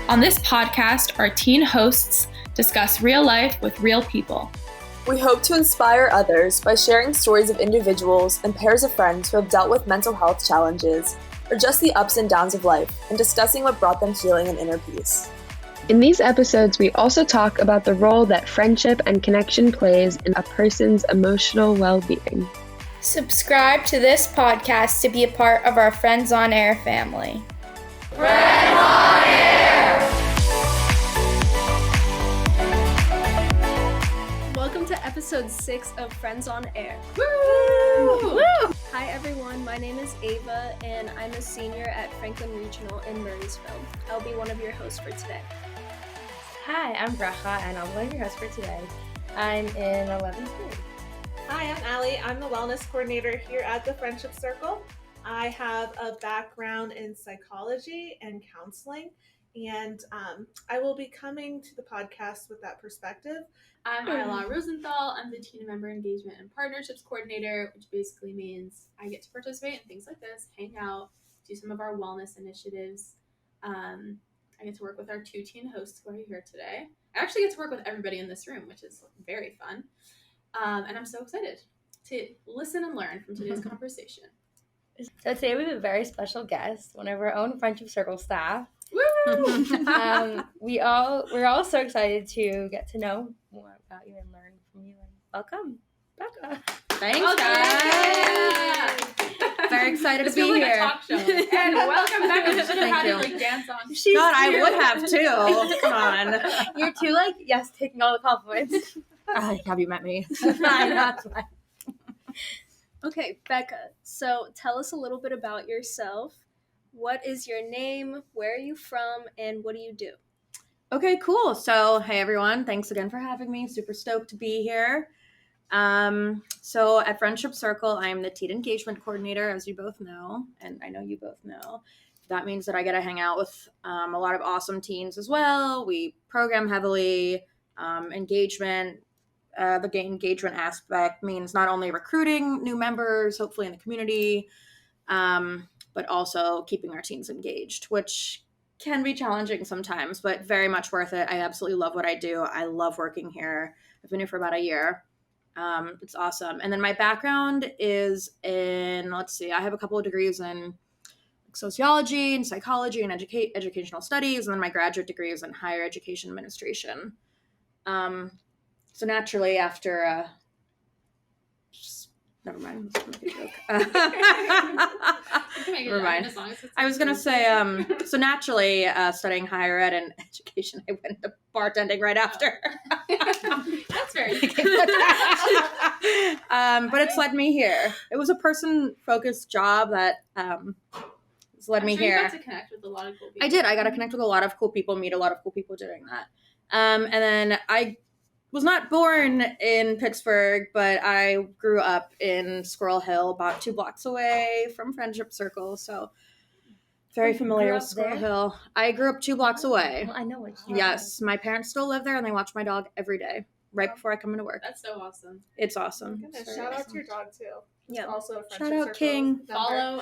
On this podcast, our teen hosts discuss real life with real people. We hope to inspire others by sharing stories of individuals and pairs of friends who have dealt with mental health challenges or just the ups and downs of life and discussing what brought them healing and inner peace. In these episodes, we also talk about the role that friendship and connection plays in a person's emotional well-being. Subscribe to this podcast to be a part of our Friends on Air family. Friends on Air! Welcome to episode 6 of Friends on Air. Woo! Woo! Hi everyone, my name is Ava and I'm a senior at Franklin Regional in Murraysville. I'll be one of your hosts for today. Hi, I'm Bracha and I'm one of your hosts for today. I'm in 11th grade. Hi, I'm Allie. I'm the wellness coordinator here at the Friendship Circle. I have a background in psychology and counseling, and I will be coming to the podcast with that perspective. I'm Ayla Rosenthal. I'm the Teen Member Engagement and Partnerships Coordinator, which basically means I get to participate in things like this, hang out, do some of our wellness initiatives. I get to work with our 2 teen hosts who are here today. I actually get to work with everybody in this room, which is very fun. And I'm so excited to listen and learn from today's conversation. So today we have a very special guest, one of our own Friendship Circle staff. Woo! We're all so excited to get to know more about you and learn from you. And welcome, Becca. Thanks, guys. Very excited to be like here. A talk show. And welcome back. You should have had you. it like dance on. God, I would have too. Come on. You're too taking all the compliments. Have you met me? Okay, Becca, so tell us a little bit about yourself. What is your name? Where are you from? And what do you do? Okay, cool. So, hey everyone. Thanks again for having me. Super stoked to be here. So at Friendship Circle, I'm the Teen Engagement Coordinator, as you both know, and I know you both know. That means that I get to hang out with a lot of awesome teens as well. We program heavily. Engagement, the engagement aspect means not only recruiting new members, hopefully in the community, but also keeping our teens engaged, which can be challenging sometimes, but very much worth it. I absolutely love what I do. I love working here. I've been here for about a year. It's awesome. And then my background is in, I have a couple of degrees in sociology and psychology and educational studies. And then my graduate degree is in higher education administration. So naturally after, never mind. Let's make a joke. Never mind. I was going to say, so naturally studying higher ed and education, I went into bartending right after. That's very but it's led me here. It was a person-focused job that led me here. You got to connect with a lot of cool people. I did. I got to connect with a lot of cool people, meet a lot of cool people doing that. And then I was not born in Pittsburgh, but I grew up in Squirrel Hill, about 2 blocks away from Friendship Circle. So very familiar with Squirrel Hill. I grew up 2 blocks away. Well, I know it. Yes, my parents still live there, and they watch my dog every day, right before I come into work. That's so awesome. It's awesome. Goodness, shout out to your dog too. Yeah. Also a Friendship Shout out Circle King. member. Follow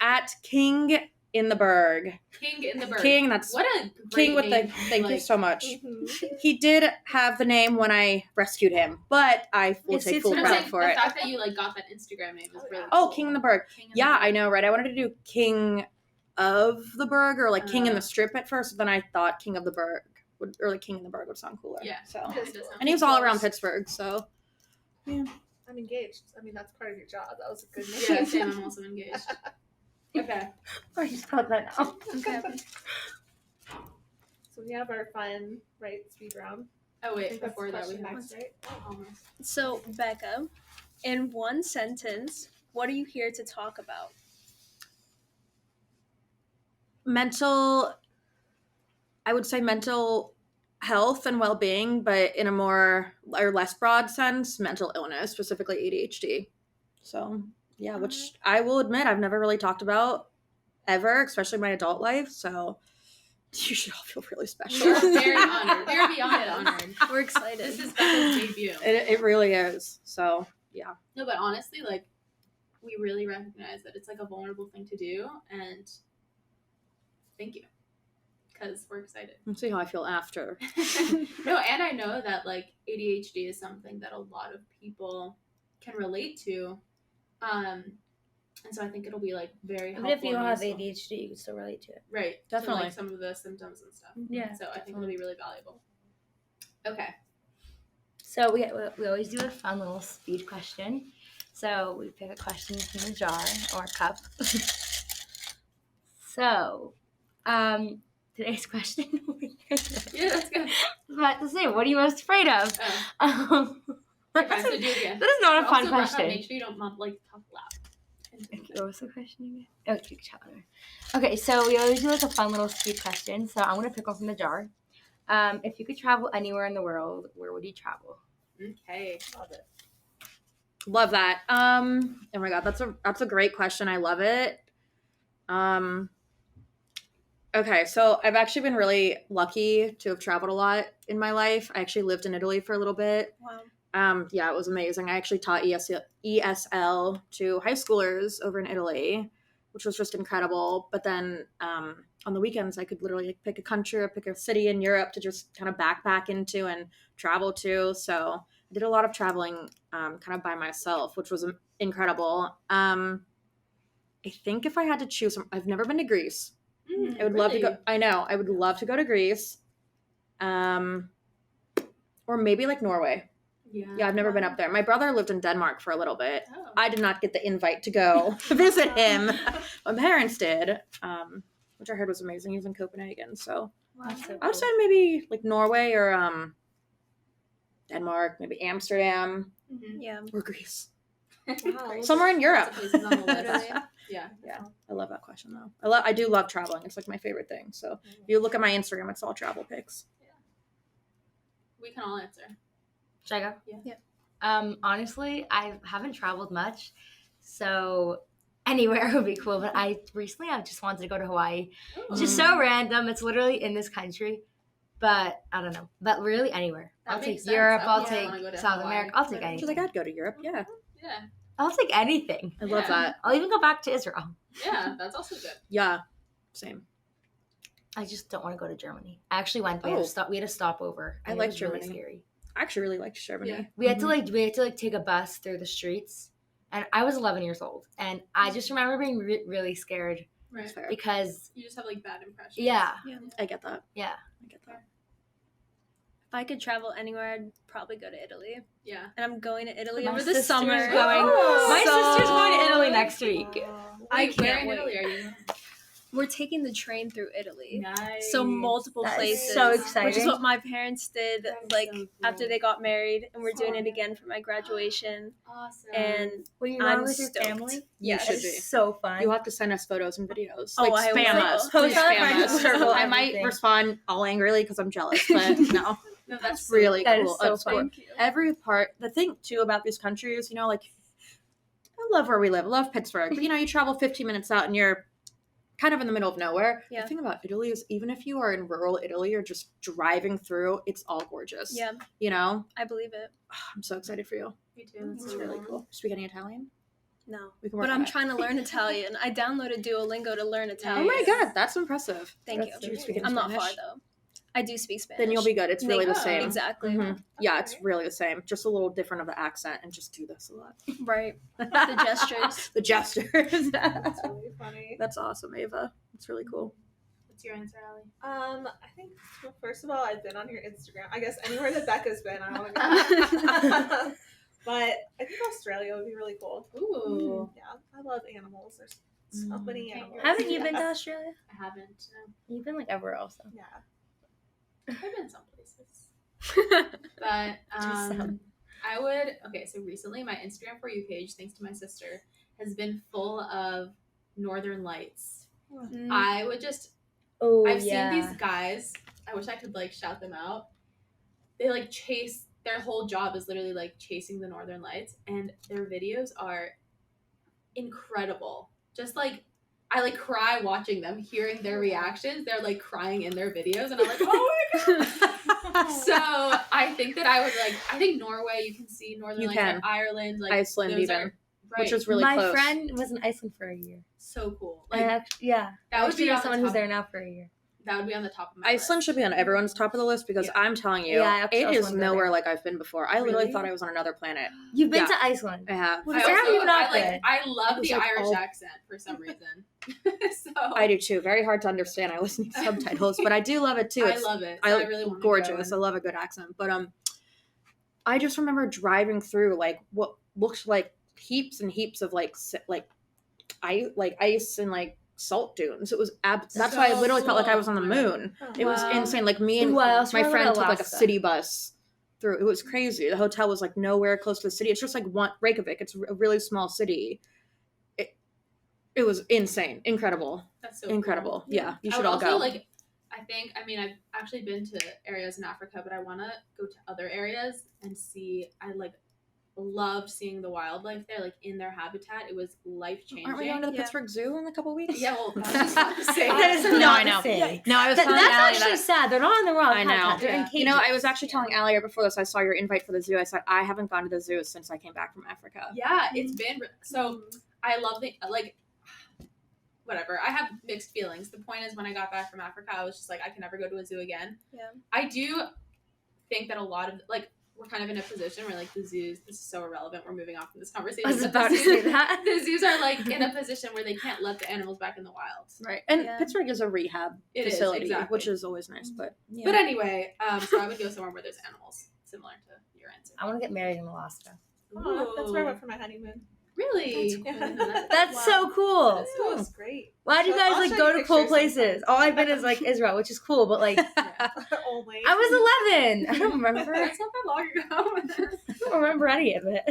at King in the Berg. King in the Berg. King, that's what a great King with name. the. Thank you so much. Mm-hmm. He did have the name when I rescued him, but I will take full credit for the it. fact that you got that Instagram name is really Oh, cool. King in the Berg. Yeah, I know, right? I wanted to do King of the Berg or King in the Strip at first, but then I thought King of the Berg or King in the Berg would sound cooler. Yeah. So, and he was all around Pittsburgh, so yeah. I'm engaged. I mean, that's part of your job. That was a good name. Yeah, same. I'm also engaged. Okay. I just thought that now. Okay. So we have our fun, speed round. Oh I wait, think that's before that we question have next, right? almost. So, Becca, in one sentence, what are you here to talk about? I would say mental health and well-being, but in a more or less broad sense, mental illness, specifically ADHD. So yeah, which I will admit I've never really talked about ever, especially my adult life. So you should all feel really special. We're very honored. We're beyond honored. We're excited. This is Becca's debut. It really is. So yeah. No, but honestly, we really recognize that it's a vulnerable thing to do, and thank you. because we're excited. Let's see how I feel after. No, and I know that like ADHD is something that a lot of people can relate to. And so I think it'll be like very helpful. Even if you don't have useful. ADHD, you can still relate to it. Right. Definitely. To, like, some of the symptoms and stuff. Yeah. So I think it'll be really valuable. Okay. So we always do a fun little speed question. So we pick a question from the jar or a cup. So, today's question. Yeah, that's good. I was about to say, what are you most afraid of? Oh. Okay, so do it again. That is not a fun Also, question. Make sure you don't like talk loud. Okay, what was the question again? Oh, speak chowder. Okay, so we always do like a fun little speed question. So I'm gonna pick one from the jar. If you could travel anywhere in the world, where would you travel? Okay. Love it. Love that. Oh my god, that's a great question. I love it. Okay, so I've actually been really lucky to have traveled a lot in my life. I actually lived in Italy for a little bit. Wow. Yeah, it was amazing. I actually taught ESL to high schoolers over in Italy, which was just incredible. But then on the weekends, I could literally pick a country or pick a city in Europe to just kind of backpack into and travel to. So I did a lot of traveling kind of by myself, which was incredible. I think if I had to choose, I've never been to Greece. I would love to go. I know. I would love to go to Greece. Or maybe like Norway. Yeah, I've never been up there. My brother lived in Denmark for a little bit. Oh. I did not get the invite to go visit him. My parents did, which I heard was amazing. He was in Copenhagen. So I would say maybe like Norway or Denmark, maybe Amsterdam Yeah. or Greece. Wow. Somewhere in Europe. Lots of places on the list. Yeah. I love that question though. I do love traveling. It's like my favorite thing. So if you look at my Instagram, it's all travel pics. We can all answer. Should I go? Yeah. Honestly, I haven't traveled much, so anywhere would be cool. But I just wanted to go to Hawaii. It's just so random. It's literally in this country, but I don't know. But really, anywhere. That I'll take makes sense. Europe. I I'll would take wanna go to South Hawaii. America. I'll take She's anything. She's like, I'd go to Europe. Yeah. Yeah. I'll take anything. I love that. I'll even go back to Israel. Yeah, that's also good. Yeah. Same. I just don't want to go to Germany. I actually went. Oh. We had to stop over. I and like it was really Germany. scary. I actually really liked Germany. Yeah. We had to take a bus through the streets, and I was 11 years old, and I just remember being really scared Right. Fair. because You just have like bad impressions. yeah, I get that. yeah. I get that. If I could travel anywhere, I'd probably go to Italy. Yeah. And I'm going to Italy My over the sister's summer. going. My So- sister's going to Italy next week. I Wait, where can't in wait. Italy are you? We're taking the train through Italy. Nice. So multiple That is places. so Which exciting. is what my parents did That is like so cool. after they got married, and we're doing it again for my graduation. Awesome. And Were you I'm going with your stoked. family? You Yes. should It's be. so fun. You have to send us photos and videos. Oh, Like I spam will. us. Post Please on the spam friendship us. circle, I might everything. respond all angerly because I'm jealous, but no. No, That's really That is cool. so That's cool. fun. Thank you. Every part, the thing too about these countries, you know, like I love where we live. I love Pittsburgh, but you know, you travel 15 minutes out and you're kind of in the middle of nowhere. Yeah. The thing about Italy is even if you are in rural Italy or just driving through, it's all gorgeous. Yeah, You know, I believe it. I'm so excited for you. Me too. It's really cool. Speak any Italian? No. We can work But on I'm it. trying to learn Italian. I downloaded Duolingo to learn Oh Italian. my god, that's impressive. Thank That's you. Do you speak any I'm not Spanish? far though. I do speak Spanish. Then you'll be good. It's really the same. Exactly. Mhm. Yeah, it's really the same. Just a little different of the accent and just do this a lot. Right. The gestures. The gestures. That's really funny. That's awesome, Ava. That's really cool. What's your answer, Allie? I think, well, first of all, I've been on your Instagram. I guess anywhere that Becca's been, I want to go. But I think Australia would be really cool. Ooh. Yeah, I love animals. There's so many animals. Haven't you been to Yeah. Australia? I haven't. No. You've been like everywhere else though. Yeah. I've been some places. But Just some. I would, okay, so recently my Instagram For You page, thanks to my sister, has been full of Northern Lights. Mm. I would just, Oh I've seen these guys, I wish I could like shout them out. They like chase, their whole job is literally like chasing the Northern Lights, and their videos are incredible. Just like, I like cry watching them, hearing their reactions. They're like crying in their videos, and I'm like, oh my god. So I think that I would like, I think Norway, you can see Northern You Lights, can. like Ireland, like Iceland those even, are, which is really My close. friend was in Iceland for a year. so cool. I Like actually, yeah. that I would be know on someone the who's top there of- now for a year. that would be on the top of my Iceland list. should be on everyone's top of the list because I'm telling you, Yeah, I it also is wanna go nowhere there. like I've been before. I literally thought I was on another planet. You've been Yeah. to Iceland. I have. Where have you not been? I love It was the like Irish all- accent for some reason. So I do too. Very hard to understand. I listen to subtitles, but I do love it too. I It's love it. So I really want to gorgeous. go. I love a good accent. But I just remember driving through like what looked like heaps and heaps of like ice and like salt dunes. It was that's why I literally felt like I was on the moon. It was insane. Like me and Ooh, I also my remember friend took like a Alaska. city bus through. It was crazy. The hotel was like nowhere close to the city. It's just like Reykjavik. It's a really small city. It was insane, incredible, That's so incredible. Cool. Yeah, you I should would all also, go. Like, I've actually been to areas in Africa, but I want to go to other areas and see. I loved seeing the wildlife there, like in their habitat. It was life changing. Aren't we going to the Pittsburgh Zoo in a couple weeks? Yeah, well, that's just not the same. That is No, not I know. the same. No, I was telling That's Allie actually that. sad. They're not in the wrong I know. habitat. They're in Yeah. cages. You know, I was actually telling Allie before this. I saw your invite for the zoo. I said I haven't gone to the zoo since I came back from Africa. Yeah, it's been so. I love the whatever. I have mixed feelings. The point is, when I got back from Africa, I was just like, I can never go to a zoo again. Yeah. I do think that a lot of we're kind of in a position where like the zoos. This is so irrelevant. We're moving off from this conversation. I was but about the to zoos- say that. The zoos are like in a position where they can't let the animals back in the wild. Right. And Yeah. Pittsburgh is a rehab It is, facility, exactly. which is always nice. But yeah. But anyway, so I would go somewhere where there's animals, similar to your answer. I want to get married in Alaska. Oh, that's where I went for my honeymoon. Really? That's so cool. It was great. Why do you guys I'll like show go you to cool pictures sometime. places? All I've been is like Israel, which is cool, but like Only. I was 11. I don't remember. That's not that long ago. I don't remember any of it.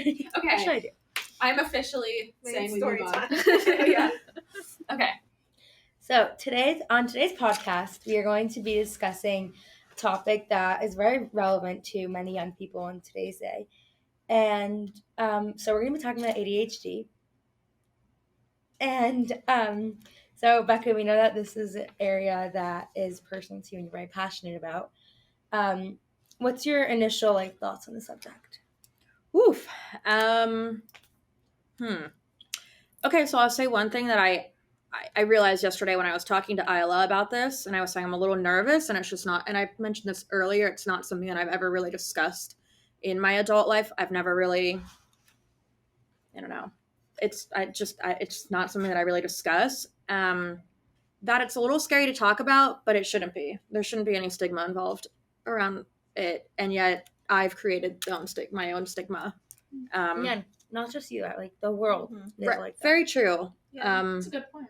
What should I do? I'm officially Wait, saying we story move on. time. Yeah. Okay. So on today's podcast, we are going to be discussing a topic that is very relevant to many young people in today's day. And so we're going to be talking about ADHD. And so, Becca, we know that this is an area that is personal to you and you're very passionate about. What's your initial thoughts on the subject? Oof. Okay, so I'll say one thing that I realized yesterday when I was talking to Isla about this, and I was saying I'm a little nervous, and it's just not, and I mentioned this earlier, it's not something that I've ever really discussed in my adult life. I've never really, I don't know. It's not something that I really discuss. That it's a little scary to talk about, but it shouldn't be. There shouldn't be any stigma involved around it, and yet I've created my own stigma. Yeah, not just you, like the world is Right, like that. very true. Yeah, that's a good point.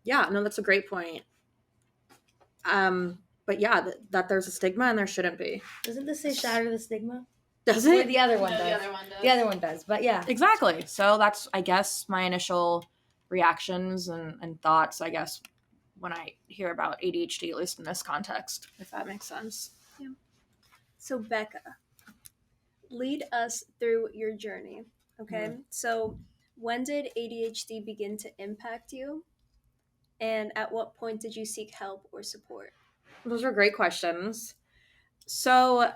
Yeah, no, that's a great point. But yeah, that there's a stigma and there shouldn't be. Doesn't this say shatter the stigma? Does Or it? the other one No, does. the other one does. The other one does, but yeah. Exactly. So that's, I guess, my initial reactions and thoughts, I guess, when I hear about ADHD, at least in this context, if that makes sense. Yeah. So Becca, lead us through your journey. Okay. So when did ADHD begin to impact you? And at what point did you seek help or support? Those are great questions. So,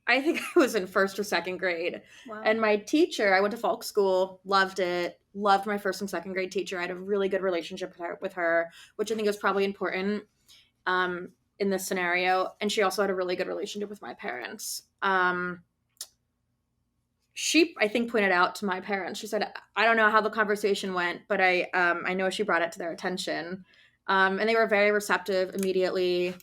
I think I was in first or second grade. Wow. And my teacher, I went to folk school, loved it, loved my first and second grade teacher. I had a really good relationship with her, which I think is probably important in this scenario. And she also had a really good relationship with my parents. She, I think, pointed out to my parents, she said, I don't know how the conversation went, but I know she brought it to their attention. And they were very receptive immediately.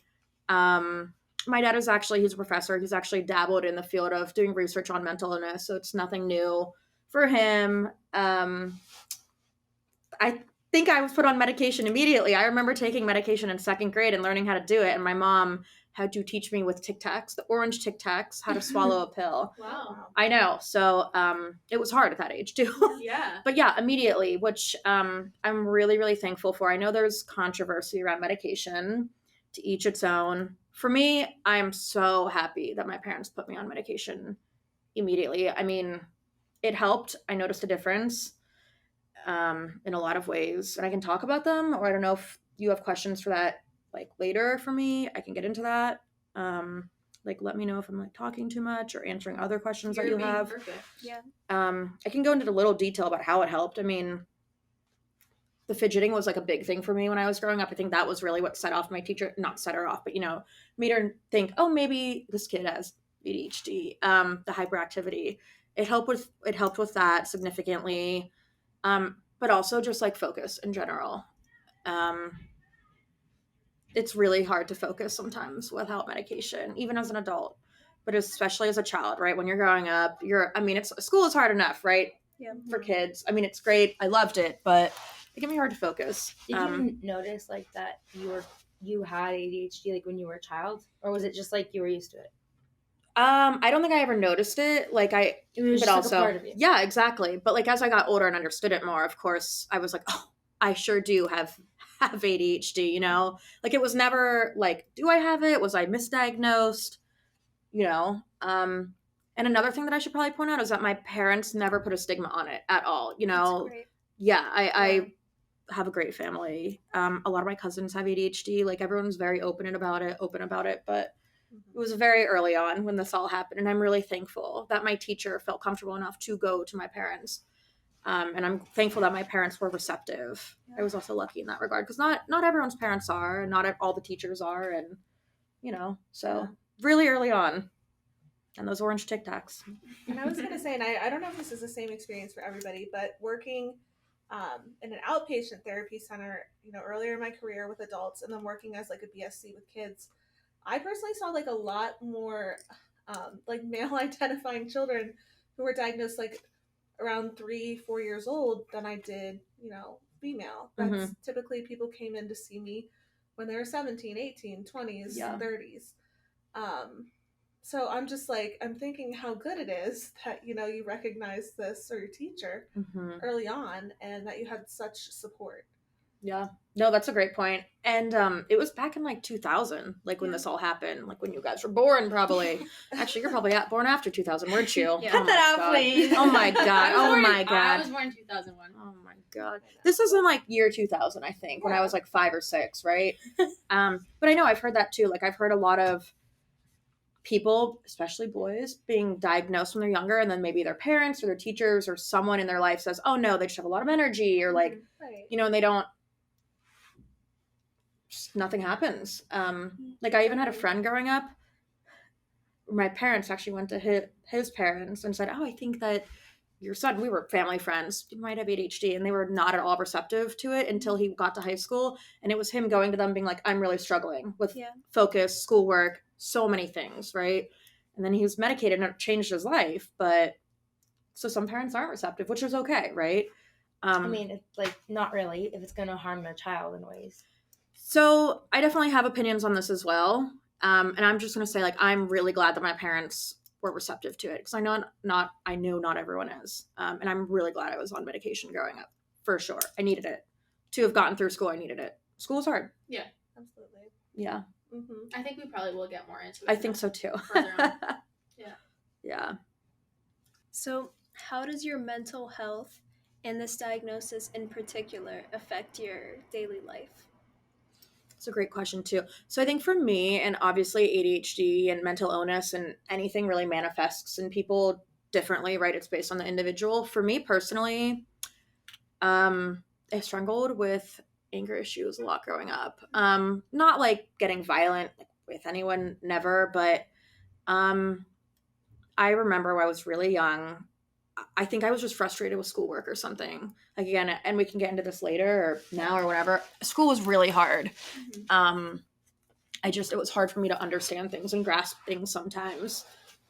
My dad is he's a professor. He's actually dabbled in the field of doing research on mental illness. So it's nothing new for him. I think I was put on medication immediately. I remember taking medication in second grade and learning how to do it. And my mom had to teach me with Tic Tacs, the orange Tic Tacs, how to swallow a pill. Wow. I know. So it was hard at that age too. Yeah. But yeah, immediately, which I'm really, really thankful for. I know there's controversy around medication, to each its own. For me, I'm so happy that my parents put me on medication immediately. I mean, it helped. I noticed a difference in a lot of ways, and I can talk about them, or I don't know if you have questions for that later for me. I can get into that. Let me know if I'm talking too much or answering other questions that you being have. Perfect. Yeah. I can go into a little detail about how it helped. I mean, the fidgeting was like a big thing for me when I was growing up. I think that was really what set off my teacher, not set her off, but, made her think, oh, maybe this kid has ADHD, the hyperactivity. It helped with that significantly. But also just like focus in general. It's really hard to focus sometimes without medication, even as an adult, but especially as a child, right? When you're growing up, school is hard enough, right? Yeah. For kids. I mean, it's great. I loved it, but it can be hard to focus. Did you notice like that you had ADHD like when you were a child, or was it just like you were used to it? I don't think I ever noticed it. Like It was but just also, like a part of you. yeah, exactly. But like as I got older and understood it more, of course, I was like, oh, I sure do have ADHD. Like it was never like, do I have it? Was I misdiagnosed? And another thing that I should probably point out is that my parents never put a stigma on it at all. That's great. Yeah, I have a great family. A lot of my cousins have ADHD. Like everyone's very open about it, but it was very early on when this all happened, and I'm really thankful that my teacher felt comfortable enough to go to my parents. And I'm thankful that my parents were receptive. Yeah. I was also lucky in that regard because not everyone's parents are, and not all the teachers are, and really early on. And those orange Tic Tacs. And I was going to say, and I don't know if this is the same experience for everybody, but working in an outpatient therapy center, earlier in my career with adults, and then working as like a BSc with kids, I personally saw like a lot more like male identifying children who were diagnosed like around 3-4 years old than I did, female. That's typically people came in to see me when they were 17, 18, 20s, 30s. So I'm just like, I'm thinking how good it is that, you recognize this, or your teacher early on, and that you had such support. Yeah. No, that's a great point. And it was back in like 2000, like when this all happened, like when you guys were born, probably. Actually, you're probably born after 2000, weren't you? Yeah. Cut that out, please. Oh my God. I was born in 2001. Oh my God. This was in like year 2000, I think, when I was like 5 or 6, right? But I know I've heard that too. Like I've heard a lot of people, especially boys, being diagnosed when they're younger, and then maybe their parents or their teachers or someone in their life says, oh no, they just have a lot of energy, or like, and they don't, nothing happens. Like I even had a friend growing up. My parents actually went to his parents and said, oh, I think that your son, we were family friends, you might have ADHD. And they were not at all receptive to it until he got to high school. And it was him going to them being like, I'm really struggling with focus, schoolwork, so many things, right? And then he was medicated and it changed his life. But so some parents aren't receptive, which is okay, right? I mean, it's like not really if it's going to harm their child in ways. So I definitely have opinions on this as well. And I'm just going to say, like, I'm really glad that my parents were receptive to it, because I know not everyone is. And I'm really glad I was on medication growing up, for sure. I needed it. To have gotten through school, I needed it. School is hard. Yeah. Absolutely. Yeah. Mm-hmm. I think we probably will get more into it. I think so too. Further on. Yeah. Yeah. So how does your mental health and this diagnosis in particular affect your daily life? It's a great question too. So I think for me, and obviously ADHD and mental illness and anything really manifests in people differently, right? It's based on the individual. For me personally, I struggled with anger issues a lot growing up. Not like getting violent with anyone, never, but I remember when I was really young, I think I was just frustrated with schoolwork or something. Like again, and we can get into this later or now or whatever. School was really hard. It was hard for me to understand things and grasp things sometimes.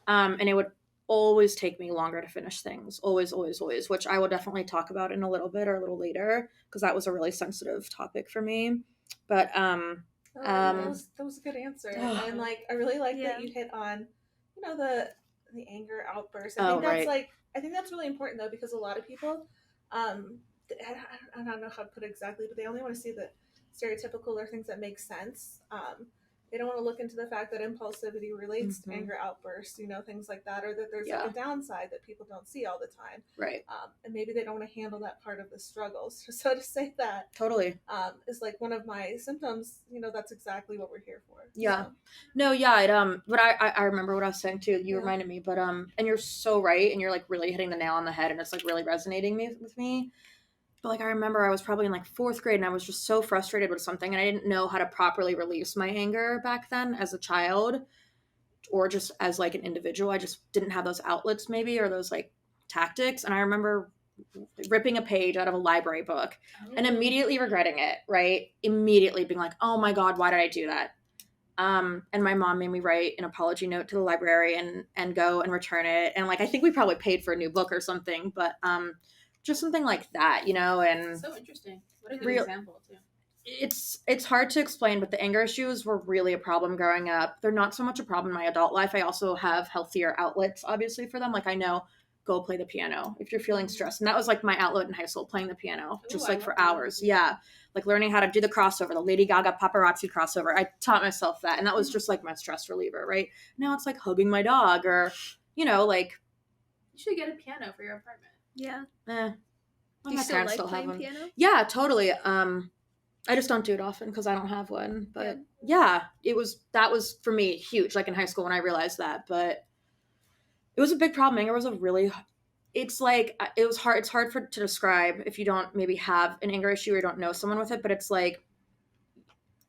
And it would always take me longer to finish things. Always, always, always, which I will definitely talk about in a little bit or a little later, because that was a really sensitive topic for me. But that was a good answer. And like I really like that you hit on, the anger outburst. I think that's really important though, because a lot of people, I don't know how to put it exactly, but they only want to see the stereotypical or things that make sense. They don't want to look into the fact that impulsivity relates to anger outbursts, things like that, or that there's like a downside that people don't see all the time. Right. And maybe they don't want to handle that part of the struggles. So to say that totally is like one of my symptoms, that's exactly what we're here for. Yeah. So. No, yeah. But I remember what I was saying too. You reminded me, but, and you're so right. And you're like really hitting the nail on the head, and it's like really resonating with me. But like I remember I was probably in like 4th grade and I was just so frustrated with something and I didn't know how to properly release my anger back then as a child or just as like an individual. I just didn't have those outlets maybe or those like tactics. And I remember ripping a page out of a library book and immediately regretting it, right? Immediately being like, oh my God, why did I do that? And my mom made me write an apology note to the librarian and go and return it. And like, I think we probably paid for a new book or something, but just something like that, you know? And so interesting. What a good example too. It's hard to explain, but the anger issues were really a problem growing up. They're not so much a problem in my adult life. I also have healthier outlets, obviously, for them. Like I know, go play the piano if you're feeling stressed. And that was like my outlet in high school, playing the piano, just like for hours. Yeah. Like learning how to do the crossover, the Lady Gaga paparazzi crossover. I taught myself that. And that was just like my stress reliever, right? Now it's like hugging my dog or, you know, like. You should get a piano for your apartment. Yeah. Do you still like playing piano? Yeah, totally. I just don't do it often because I don't have one. But yeah, that was for me huge, like in high school when I realized that. But it was a big problem. Anger was it's hard to describe if you don't maybe have an anger issue or you don't know someone with it, but it's like,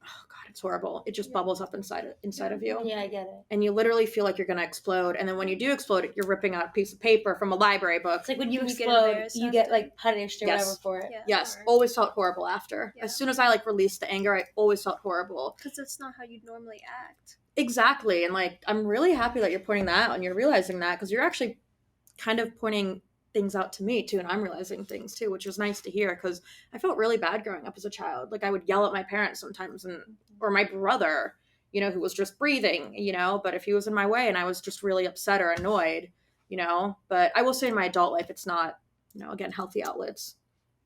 oh God, it's horrible. It just bubbles up inside of you. Yeah, I get it. And you literally feel like you're going to explode. And then when you do explode, you're ripping out a piece of paper from a library book. It's like when you explode, you get like punished or whatever for it. Yeah, yes, always felt horrible after. Yeah. As soon as I like released the anger, I always felt horrible. Because that's not how you'd normally act. Exactly. And like, I'm really happy that you're pointing that out and you're realizing that because you're actually kind of pointing things out to me too. And I'm realizing things too, which is nice to hear because I felt really bad growing up as a child. Like I would yell at my parents sometimes or my brother, you know, who was just breathing, you know, but if he was in my way and I was just really upset or annoyed, you know, but I will say in my adult life, it's not, you know, again, healthy outlets.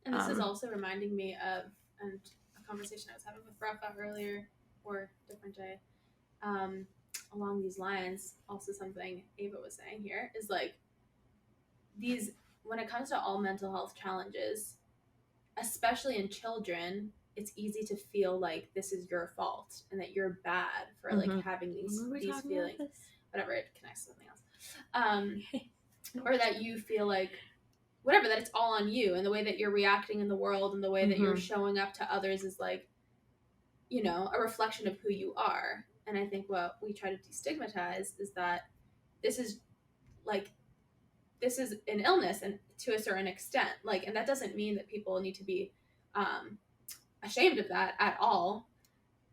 And this is also reminding me of a conversation I was having with Bracha earlier or different day. Along these lines, also something Ava was saying here is like when it comes to all mental health challenges, especially in children, it's easy to feel like this is your fault and that you're bad for like having these feelings. Whatever, it connects to something else. Or that you feel like whatever, that it's all on you and the way that you're reacting in the world and the way that you're showing up to others is like, you know, a reflection of who you are. And I think what we try to destigmatize is that this is an illness and to a certain extent, like, and that doesn't mean that people need to be ashamed of that at all.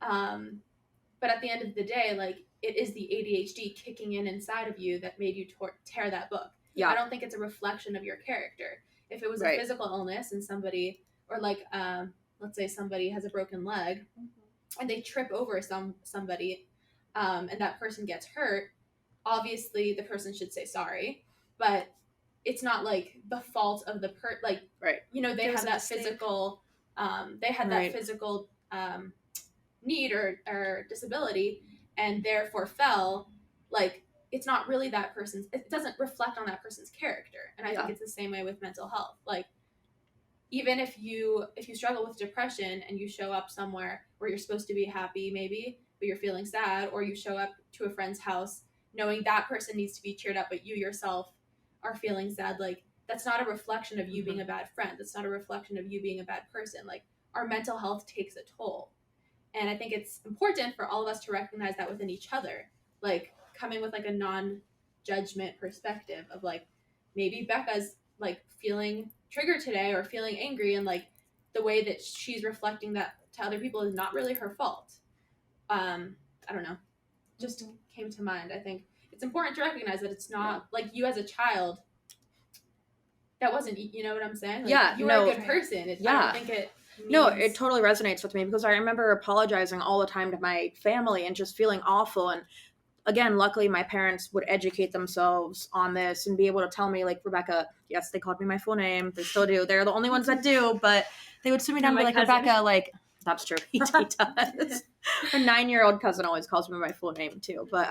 But at the end of the day, like it is the ADHD kicking in inside of you that made you tear that book. Yeah. I don't think it's a reflection of your character. If it was a physical illness and somebody, or like, let's say somebody has a broken leg and they trip over somebody and that person gets hurt, obviously the person should say sorry, but it's not like the fault of the you know, they had that physical, physical need or disability and therefore fell, like, it's not really that person's, it doesn't reflect on that person's character. And I think it's the same way with mental health. Like, even if you struggle with depression and you show up somewhere where you're supposed to be happy maybe, but you're feeling sad, or you show up to a friend's house knowing that person needs to be cheered up, but you yourself are feeling sad, like, that's not a reflection of you being a bad friend. That's not a reflection of you being a bad person. Like, our mental health takes a toll. And I think it's important for all of us to recognize that within each other. Like, coming with like a non-judgment perspective of like, maybe Becca's like feeling triggered today or feeling angry, and like the way that she's reflecting that to other people is not really her fault. I don't know, just came to mind. I think it's important to recognize that it's not like you as a child, that wasn't, you know what I'm saying? Like, you were a good person. I don't think it means... No, it totally resonates with me because I remember apologizing all the time to my family and just feeling awful. And again, luckily my parents would educate themselves on this and be able to tell me, like, Rebecca, yes, they called me my full name. They still do. They're the only ones that do, but they would sit me down and be like, cousin. Rebecca, like, that's true. He does. Her 9-year-old cousin always calls me my full name too. But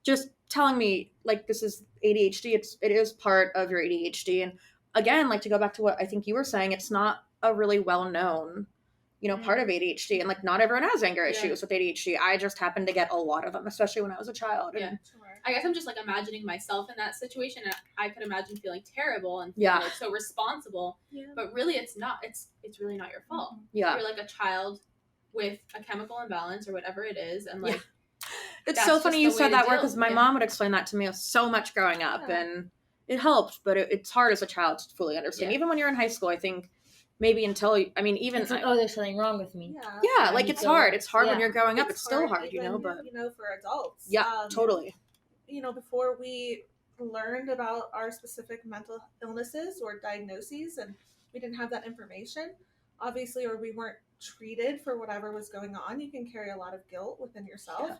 just telling me, like, this is ADHD. It is part of your ADHD. And again, like, to go back to what I think you were saying, it's not a really well-known you know, part of ADHD, and like not everyone has anger issues with ADHD. I just happened to get a lot of them, especially when I was a child. And I guess I'm just like imagining myself in that situation, and I could imagine feeling terrible and feeling like so responsible. But really, it's not. It's really not your fault. You're like a child with a chemical imbalance or whatever it is, and like it's so funny you said that word, because my mom would explain that to me so much growing up, and it helped, but it's hard as a child to fully understand. Even when you're in high school, I think maybe until, I mean, even it's like, oh, there's something wrong with me. Like it's hard. It's hard when you're growing up. It's still hard, you know, but you know, for adults. Totally. You know, before we learned about our specific mental illnesses or diagnoses, and we didn't have that information, obviously, or we weren't treated for whatever was going on, you can carry a lot of guilt within yourself.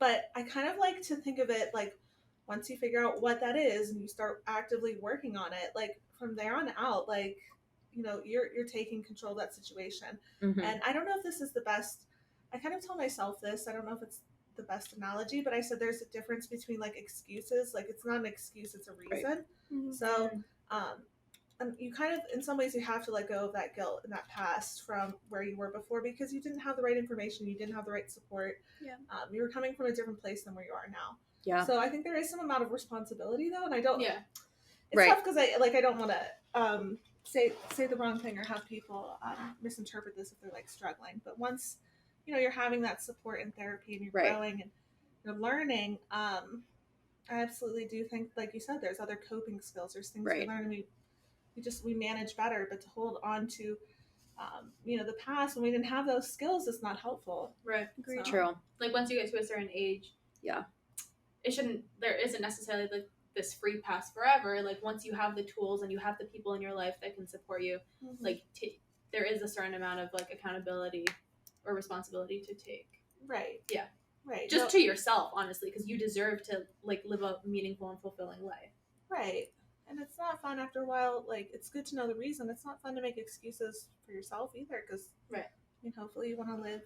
But I kind of like to think of it like, once you figure out what that is and you start actively working on it, like from there on out, like, you know, you're taking control of that situation. And I don't know if this is the best, I kind of tell myself this, I don't know if it's the best analogy, but I said there's a difference between like excuses, like it's not an excuse, it's a reason. So and you kind of, in some ways, you have to let go of that guilt and that past from where you were before, because you didn't have the right information, you didn't have the right support. You were coming from a different place than where you are now. So I think there is some amount of responsibility though, and I don't. It's tough because I don't want to say the wrong thing or have people misinterpret this if they're like struggling. But once you know you're having that support in therapy and you're growing and you're learning, I absolutely do think, like you said, there's other coping skills. There's things we learn and we manage better. But to hold on to you know, the past when we didn't have those skills is not helpful. Agreed. True. Like once you get to a certain age, there isn't necessarily like this free pass forever. Like once you have the tools and you have the people in your life that can support you, like there is a certain amount of like accountability or responsibility to take. Just to yourself, honestly, because you deserve to like live a meaningful and fulfilling life. And it's not fun after a while. Like, it's good to know the reason. It's not fun to make excuses for yourself either, because hopefully you want to live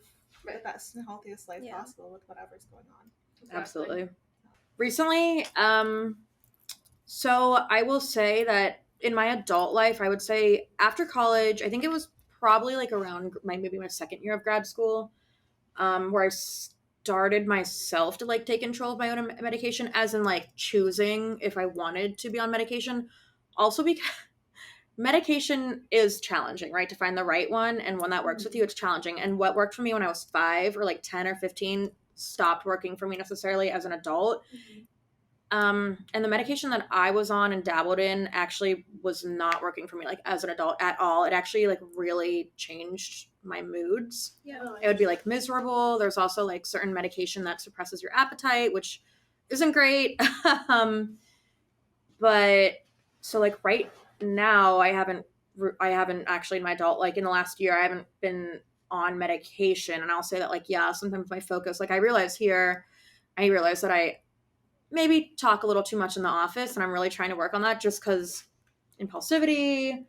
the best and healthiest life possible with whatever's going on. Absolutely. Recently, so I will say that in my adult life, I would say after college, I think it was probably like around maybe my second year of grad school, where I started myself to like take control of my own medication, as in like choosing if I wanted to be on medication. Also because medication is challenging, right? To find the right one and one that works with you, it's challenging. And what worked for me when I was 5 or like 10 or 15 stopped working for me necessarily as an adult. And the medication that I was on and dabbled in actually was not working for me like as an adult at all. It actually like really changed my moods. It would be like miserable. There's also like certain medication that suppresses your appetite, which isn't great. But so like right now I haven't actually in my adult, like in the last year, I haven't been on medication. And I'll say that like, sometimes my focus, like I realize that I maybe talk a little too much in the office, and I'm really trying to work on that just because impulsivity,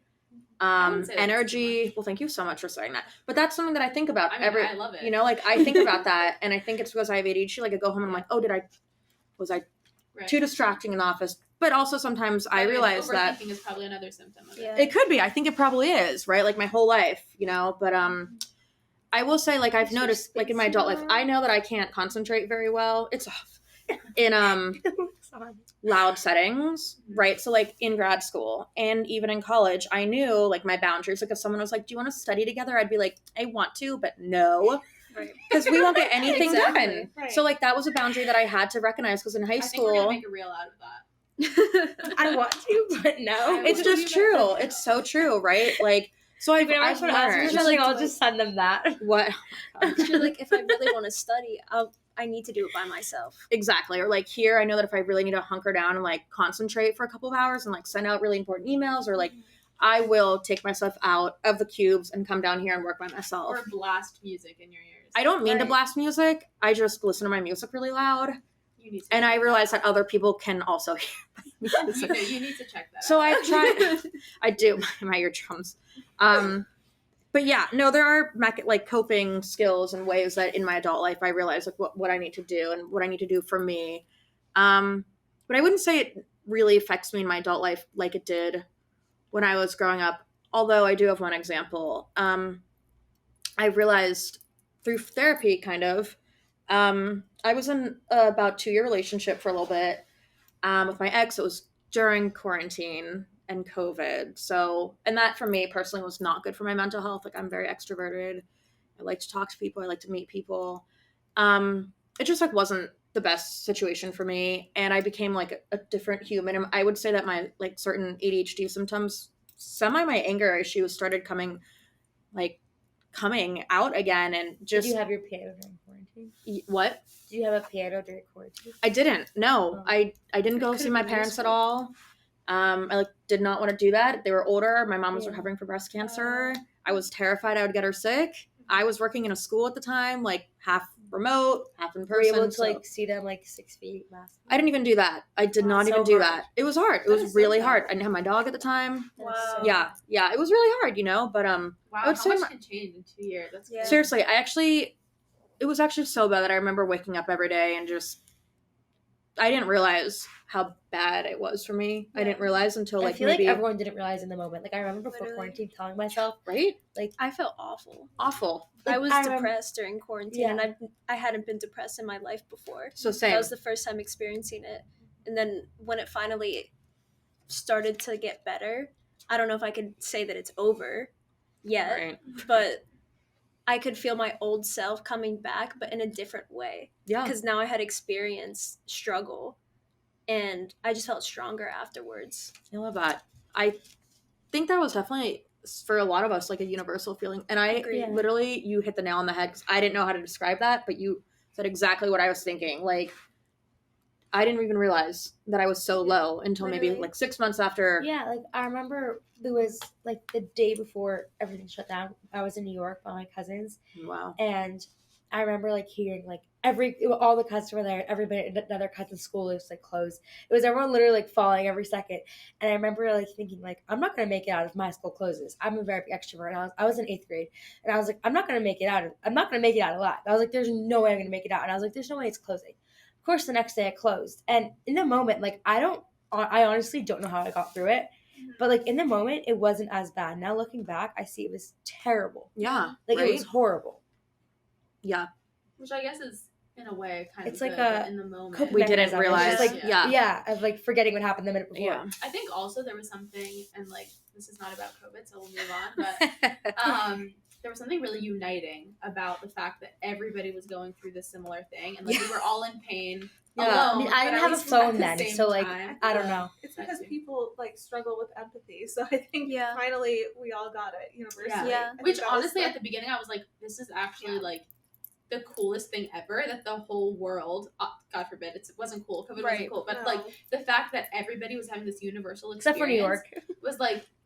energy. Well, thank you so much for saying that. But that's something that I think about I love it. You know, like I think about that, and I think it's because I have ADHD. Like I go home and I'm like, oh, was I too distracting in the office? But also sometimes I realize that overthinking is probably another symptom of it. It could be. I think it probably is, right? Like my whole life, you know. But I will say, like I've noticed, like in my adult life, I know that I can't concentrate very well. It's off. In loud settings, right? So like in grad school and even in college, I knew like my boundaries. Like if someone was like, do you want to study together? I'd be like, I want to, but no, because we won't get anything done. So like that was a boundary that I had to recognize, because in high school, we're gonna make a reel out of that. I want to, but no. It's just true. It's so true, right? Like, so I've learned. I'll just send them that. What? You're like, if I really want to study, I need to do it by myself. Exactly. Or like here, I know that if I really need to hunker down and like concentrate for a couple of hours and like send out really important emails, or like I will take myself out of the cubes and come down here and work by myself. Or blast music in your ears. I don't mean to blast music. I just listen to my music really loud. And I realize that other people can also hear my music. You need to check that So out. I try. I do. My eardrums. But yeah, no, there are like coping skills and ways that in my adult life I realize like what I need to do and what I need to do for me. But I wouldn't say it really affects me in my adult life like it did when I was growing up. although I do have one example. I realized through therapy, kind of, I was in about 2-year relationship for a little bit with my ex. It was during quarantine and COVID. So, and that for me personally was not good for my mental health. Like, I'm very extroverted. I like to talk to people. I like to meet people. It just like wasn't the best situation for me. And I became like a different human. And I would say that my like certain ADHD symptoms, my anger issues started coming out again. And just, Did you have your piano during quarantine? What? Did you have a piano during quarantine? I didn't. No, Oh. I didn't go see my parents at all. I did not want to do that. They were older. My mom was recovering from breast cancer. I was terrified I would get her sick. I was working in a school at the time, like half remote, half in person. Were you able to see them 6 feet mask? I didn't even do that. I did not even do that. It was hard. It was really hard. I didn't have my dog at the time. Wow. Yeah, it was really hard, but Wow, I would how say much can change in 2 years? That's crazy. seriously, it was actually so bad that I remember waking up every day and I didn't realize how bad it was for me. I didn't realize until I feel maybe like everyone didn't realize in the moment. I remember before quarantine telling myself, right? I felt awful. Like, I was depressed during quarantine, and I hadn't been depressed in my life before. So same. That was the first time experiencing it. And then when it finally started to get better, I don't know if I could say that it's over yet, Right. but I could feel my old self coming back, but in a different way. Yeah. Because now I had experienced struggle, and I just felt stronger afterwards. I love that. I think that was definitely, for a lot of us, a universal feeling. And I literally, you hit the nail on the head, because I didn't know how to describe that, but you said exactly what I was thinking. I didn't even realize that I was so low until maybe 6 months after. Yeah, I remember it was the day before everything shut down. I was in New York by my cousins. Wow. And I remember hearing all the cousins were there. Everybody, another cousin's school was closed. It was everyone literally falling every second. And I remember thinking I'm not gonna make it out if my school closes. I'm a very extrovert. I was in 8th grade, and I was I'm not gonna make it out. I'm not gonna make it out alive. I was there's no way I'm gonna make it out. And I was there's no way it's closing. Of course, the next day it closed. And in the moment, I honestly don't know how I got through it. But in the moment, it wasn't as bad. Now looking back, I see it was terrible. Yeah. It was horrible. Yeah. Which I guess is, in a way, kind of it's good, but in the moment. We didn't realize. Of forgetting what happened the minute before. Yeah. I think also there was something, and this is not about COVID, so we'll move on, but there was something really uniting about the fact that everybody was going through this similar thing, and we were all in pain. Yeah. Alone, I didn't have a phone then, so time. I don't know. It's because people struggle with empathy, so I think finally we all got it universally. Yeah. Which honestly, at the beginning, I was this is actually the coolest thing ever, that the whole world, God forbid, it wasn't cool. COVID wasn't cool, but the fact that everybody was having this universal experience, except for New York, was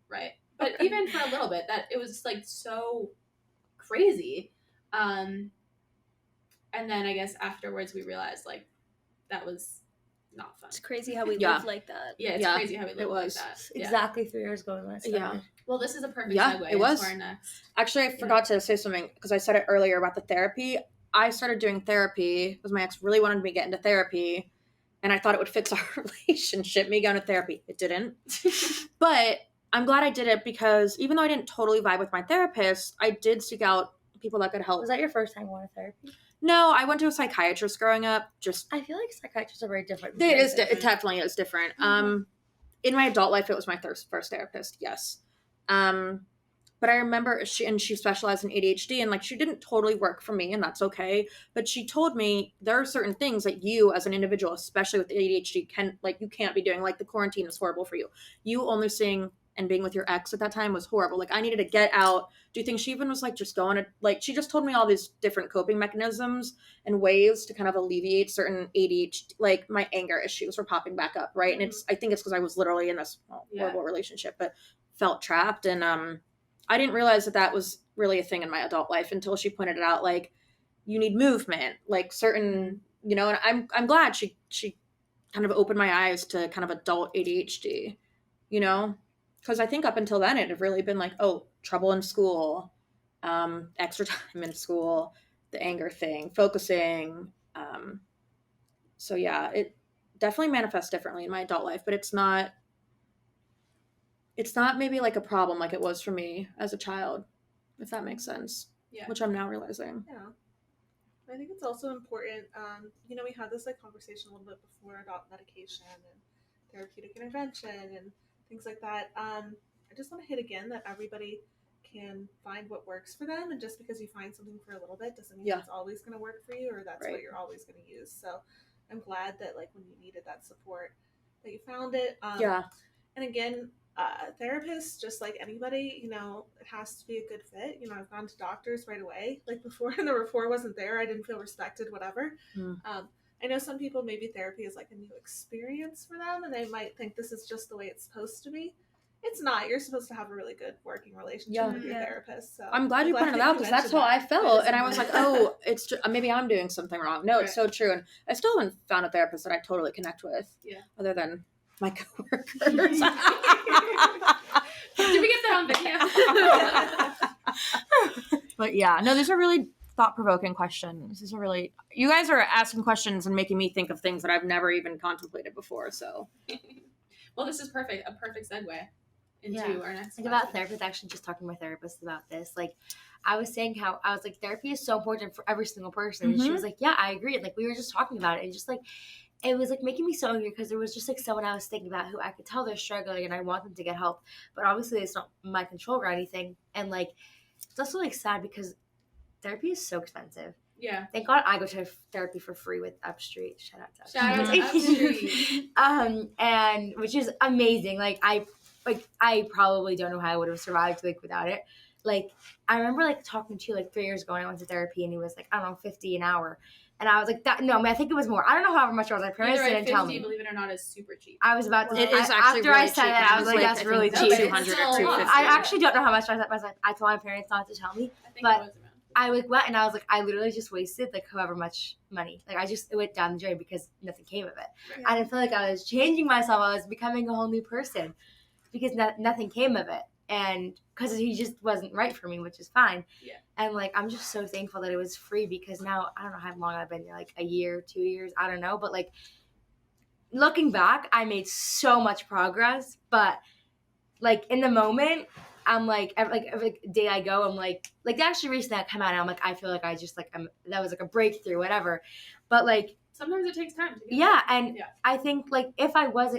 right. But even for a little bit, that it was so crazy. And then I guess afterwards we realized that was not fun. It's crazy how we live like that. Yeah, it's crazy how we live like that. Exactly 3 years ago when I started. Yeah. Well, this is a perfect segue it was. into our next. Actually, I forgot to say something, because I said it earlier about the therapy. I started doing therapy because my ex really wanted me to get into therapy, and I thought it would fix our relationship, me going to therapy. It didn't. But I'm glad I did it, because even though I didn't totally vibe with my therapist, I did seek out people that could help. Was that your first time going to therapy? No, I went to a psychiatrist growing up. I feel like psychiatrists are very different. It definitely is different. Mm-hmm. In my adult life, it was my first therapist, yes. But I remember she specialized in ADHD, and she didn't totally work for me, and that's okay. But she told me there are certain things that you as an individual, especially with ADHD, you can't be doing. The quarantine is horrible for you. You only seeing and being with your ex at that time was horrible. I needed to get out, do things. She even was just going to, she just told me all these different coping mechanisms and ways to kind of alleviate certain ADHD, my anger issues were popping back up, right? And I think it's because I was literally in this horrible relationship, but felt trapped. And I didn't realize that was really a thing in my adult life until she pointed it out, you need movement, certain, and I'm glad she kind of opened my eyes to kind of adult ADHD, because I think up until then it had really been trouble in school, extra time in school, the anger thing, focusing. So yeah, it definitely manifests differently in my adult life, but it's not it's not maybe like a problem like it was for me as a child, if that makes sense. Yeah. Which I'm now realizing. Yeah. I think it's also important, you know, we had this like conversation a little bit before about medication and therapeutic intervention and things like that. I just want to hit again that everybody can find what works for them, and just because you find something for a little bit doesn't mean it's always going to work for you or that's what you're always going to use. So I'm glad that like when you needed that support that you found it. And again, therapists, just like anybody, you know, it has to be a good fit. You know, I've gone to doctors right away. Like before, and the rapport wasn't there. I didn't feel respected, whatever. I know some people, maybe therapy is like a new experience for them, and they might think this is just the way it's supposed to be. It's not. You're supposed to have a really good working relationship with your therapist. So I'm glad you pointed it out, because that's how I felt. And I was like, oh, it's just, maybe I'm doing something wrong. No, it's so true. And I still haven't found a therapist that I totally connect with. Yeah. Other than my coworkers. Did we get that on video? But yeah, no, these are really thought-provoking questions. These are really, you guys are asking questions and making me think of things that I've never even contemplated before. So, well, this is perfect. A perfect segue into our next question. About therapists, actually just talking to my therapist about this. Like, I was saying how I was like, therapy is so important for every single person. And she was like, yeah, I agree. And like, we were just talking about it, and just like, it was like making me so angry because there was just like someone I was thinking about who I could tell they're struggling and I want them to get help, but obviously it's not my control or anything. And like, it's also like sad because therapy is so expensive. Yeah. Thank God I go to therapy for free with Upstreet. Shout out to Upstreet. And which is amazing. Like I probably don't know how I would have survived like without it. Like I remember like talking to you like 3 years ago when I went to therapy, and he was like, I don't know, $50 an hour. And I was like, that, no, I mean, I think it was more. I don't know how much it was. My parents didn't tell me. Believe it or not, is super cheap. I was about to. It is actually after really I said cheap. that, I was like, that's really cheap. 200 or 250. I actually don't know how much I was like, I told my parents not to tell me. But I like went and I was like, I literally just wasted like however much money. Like it went down the drain because nothing came of it. Right. I didn't feel like I was changing myself. I was becoming a whole new person because nothing came of it. And because he just wasn't right for me, which is fine. Yeah. And like, I'm just so thankful that it was free, because now I don't know how long I've been there, like a year, 2 years, I don't know. But like looking back, I made so much progress. But like in the moment, I'm like every day I go, I'm like actually recently I come out and I'm like, I feel like I just like, that was like a breakthrough, whatever. But like, sometimes it takes time to get I think like if I was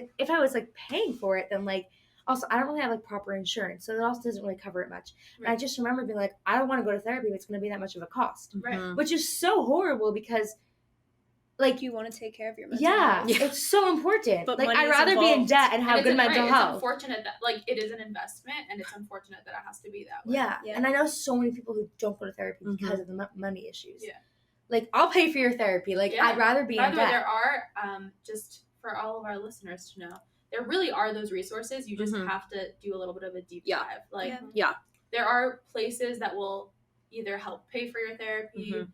like paying for it, then like, also, I don't really have like proper insurance, so that also doesn't really cover it much. Right. And I just remember being like, I don't want to go to therapy if it's going to be that much of a cost. Right. Which is so horrible because, like, you want to take care of your mental health. health. It's so important. But like, I'd rather be in debt and have good mental health. It's unfortunate that, like, it is an investment, and it's unfortunate that it has to be that way. Yeah. And I know so many people who don't go to therapy because of the money issues. Yeah. Like, I'll pay for your therapy. Like, I'd rather be in debt. By the way, there are, just for all of our listeners to know, there really are those resources. You just have to do a little bit of a deep dive. Like, there are places that will either help pay for your therapy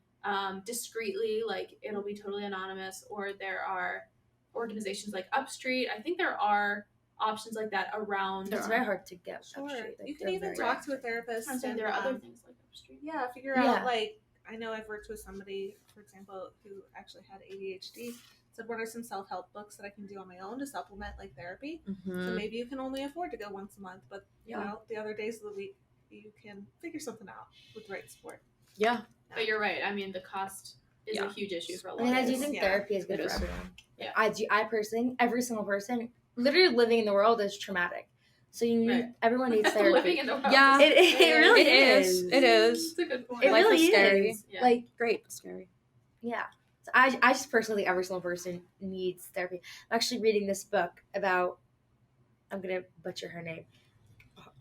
discreetly, like it'll be totally anonymous, or there are organizations like Upstreet. I think there are options like that around. It's very hard to get. Sure. You can even talk to a therapist. And there are other things like Upstreet. Yeah, figure out, like, I know I've worked with somebody, for example, who actually had ADHD. So what are some self-help books that I can do on my own to supplement like therapy? So maybe you can only afford to go once a month, but you know, the other days of the week you can figure something out with the right support. Yeah. But you're right. I mean, the cost is a huge issue for a lot of us. And I do think therapy is good for everyone. Yeah. I personally, every single person, literally living in the world is traumatic. So you need, everyone needs therapy. Living in the world. Yeah. It really is. It is. It's a good point. It Life really is scary. is. Yeah. Like, great, but scary. Yeah. So I just personally think every single person needs therapy. I'm actually reading this book about, I'm going to butcher her name,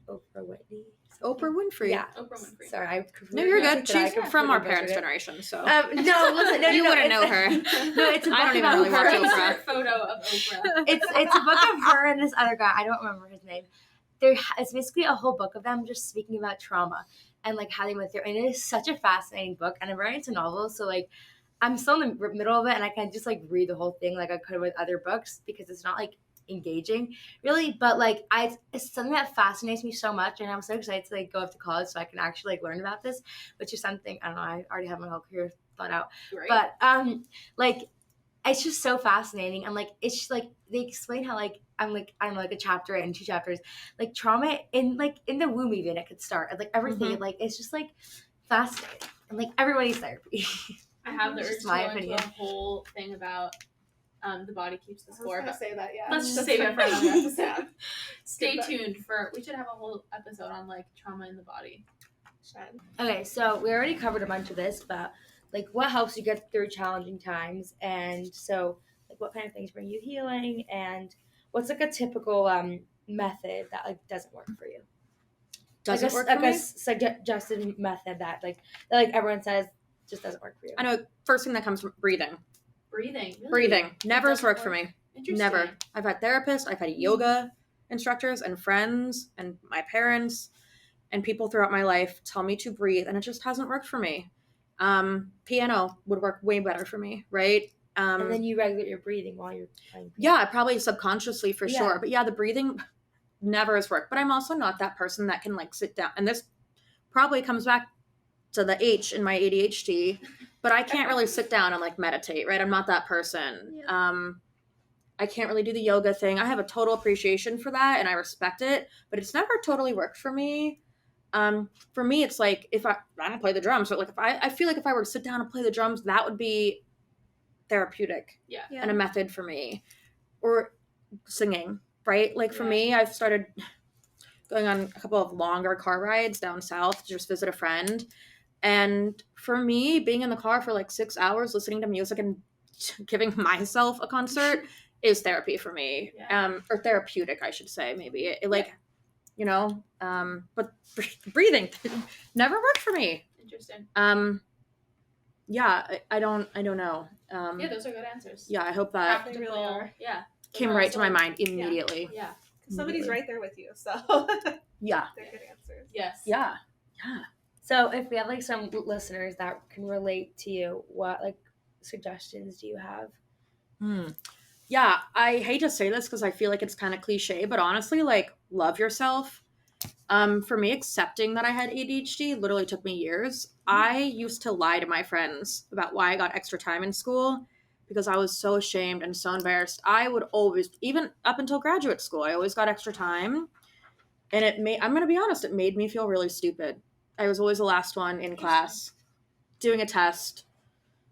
Oprah Whitney. Oprah Winfrey. Yeah. Oprah Winfrey. Sorry. No, you're good. She's from our parents' generation, so. No, listen. No, you wouldn't know her. No, it's a book I don't even about really watch her. Oprah. Photo of Oprah. It's a book of her and this other guy. I don't remember his name. It's basically a whole book of them just speaking about trauma and like how they went through. And it is such a fascinating book. And I'm very into novels, so like I'm still in the middle of it, and I can just like read the whole thing like I could with other books because it's not like engaging really, but like it's something that fascinates me so much, and I'm so excited to like go up to college so I can actually like learn about this, which is something I don't know, I already have my whole career thought out. Right. But like it's just so fascinating. And like, it's just like, they explain how like, I'm like a chapter in 2 chapters, like trauma in the womb, even it could start, and like everything. Like, it's just like fascinating. And like, everybody's therapy. I have the urge to go opinion. into a whole thing about the body keeps the score. I was gonna say that, yeah. Let's just save it for another episode. Stay tuned we should have a whole episode on like trauma in the body. Okay, so we already covered a bunch of this, but like, what helps you get through challenging times? And so like, what kind of things bring you healing? And what's like a typical method that like doesn't work for you? Doesn't work like for me? a suggested method that like everyone says just doesn't work for you. I know, first thing that comes from breathing. Breathing. Really? Breathing. Never has worked for me. Interesting. Never. I've had therapists, I've had yoga instructors and friends and my parents and people throughout my life tell me to breathe, and it just hasn't worked for me. Piano would work way better for me, right? And then you regulate your breathing while you're playing piano. Yeah, probably subconsciously for sure. But yeah, the breathing never has worked. But I'm also not that person that can like sit down. And this probably comes back to the H in my ADHD, but I can't really sit down and like meditate, right? I'm not that person. Yeah. I can't really do the yoga thing. I have a total appreciation for that and I respect it, but it's never totally worked for me. For me, it's like if I don't play the drums, but like if I feel like if I were to sit down and play the drums, that would be therapeutic and a method for me. Or singing, right? Like for me, I've started going on a couple of longer car rides down south to just visit a friend. And for me, being in the car for like 6 hours, listening to music and giving myself a concert is therapy for me. Or therapeutic, I should say, maybe. You know, but breathing never worked for me. Interesting. Yeah, I don't know. Yeah, those are good answers. Yeah, I hope that they really are. Yeah. Came right to my mind immediately. Yeah. Somebody's right there with you, so yeah. They're good answers. Yes. Yeah. Yeah. So if we have like some listeners that can relate to you, what like suggestions do you have? Yeah, I hate to say this because I feel like it's kind of cliche, but honestly, like, love yourself. For me, accepting that I had ADHD literally took me years. I used to lie to my friends about why I got extra time in school because I was so ashamed and so embarrassed. I would always, even up until graduate school, I always got extra time. And I'm going to be honest, it made me feel really stupid. I was always the last one in class, doing a test,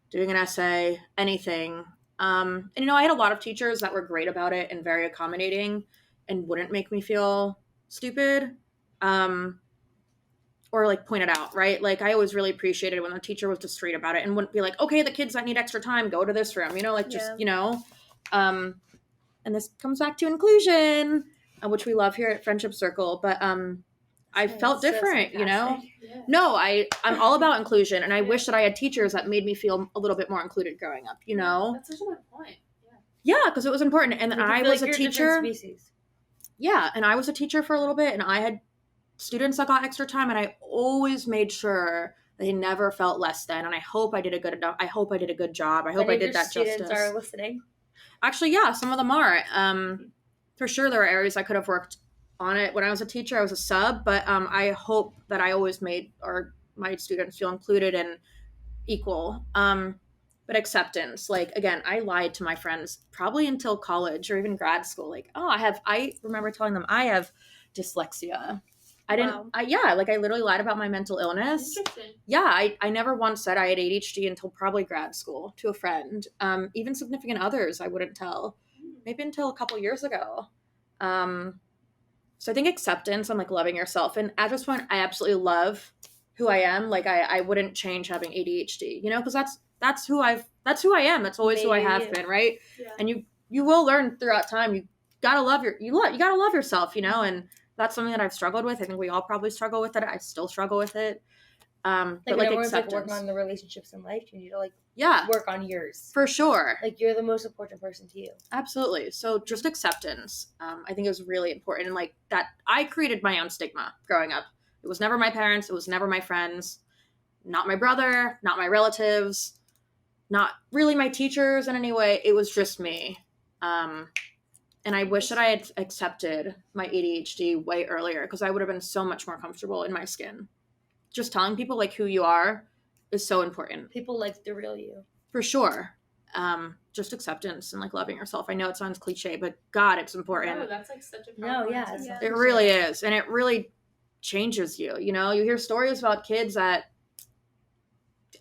doing an essay, anything. And, you know, I had a lot of teachers that were great about it and very accommodating and wouldn't make me feel stupid or like point it out, right? Like I always really appreciated when the teacher was just straight about it and wouldn't be like, okay, the kids that need extra time, go to this room, you know, like just, you know, and this comes back to inclusion, which we love here at Friendship Circle. But I felt different, you know? Yeah. No, I'm all about inclusion. And I wish that I had teachers that made me feel a little bit more included growing up, you know? That's such a good point. Yeah, because it was important. And then I was a teacher. Species. Yeah, and I was a teacher for a little bit, and I had students that got extra time, and I always made sure they never felt less than. And I hope I did a good job. I hope I did that justice. Students are listening. Actually, yeah, some of them are. For sure, there are areas I could have worked on it. When I was a teacher, I was a sub, but I hope that I always made my students feel included and equal. But acceptance, like, again, I lied to my friends probably until college or even grad school. Like, I remember telling them I have dyslexia. I literally lied about my mental illness. Yeah, I never once said I had ADHD until probably grad school to a friend. Even significant others, I wouldn't tell. Maybe until a couple years ago. So I think acceptance and like loving yourself. And at this point, I absolutely love who I am. Like I wouldn't change having ADHD, you know, because that's who I am. That's always who I have been, right? Yeah. And you will learn throughout time. You gotta love yourself, you know, and that's something that I've struggled with. I think we all probably struggle with it. I still struggle with it. But like acceptance. Like working on the relationships in life, you need to work on yours. For sure. Like you're the most important person to you. Absolutely. So just acceptance, I think is really important. And like that, I created my own stigma growing up. It was never my parents. It was never my friends, not my brother, not my relatives, not really my teachers in any way. It was just me. And I wish that I had accepted my ADHD way earlier because I would have been so much more comfortable in my skin. Just telling people like who you are is so important. People like the real you. For sure. just acceptance and like loving yourself. I know it sounds cliche, but God, it's important. No, that's like such a powerful answer. It really is. And it really changes you. You know, you hear stories about kids that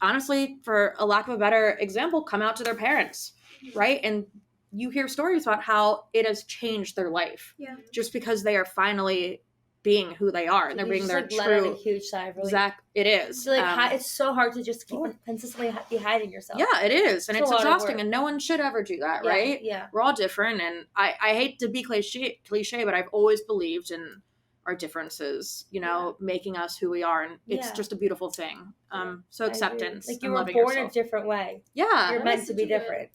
honestly, for a lack of a better example, come out to their parents, right? And you hear stories about how it has changed their life just because they are finally being who they are and they're being their like, true. Let out a huge sigh of relief. It is. So like, it's so hard to just keep consistently be hiding yourself. Yeah, it is, and it's exhausting, work. and no one should ever do that, right? Yeah, we're all different, and I hate to be cliche, but I've always believed in our differences, you know, making us who we are, and it's just a beautiful thing. So acceptance, like you were born a different way. Yeah, you're meant to be different.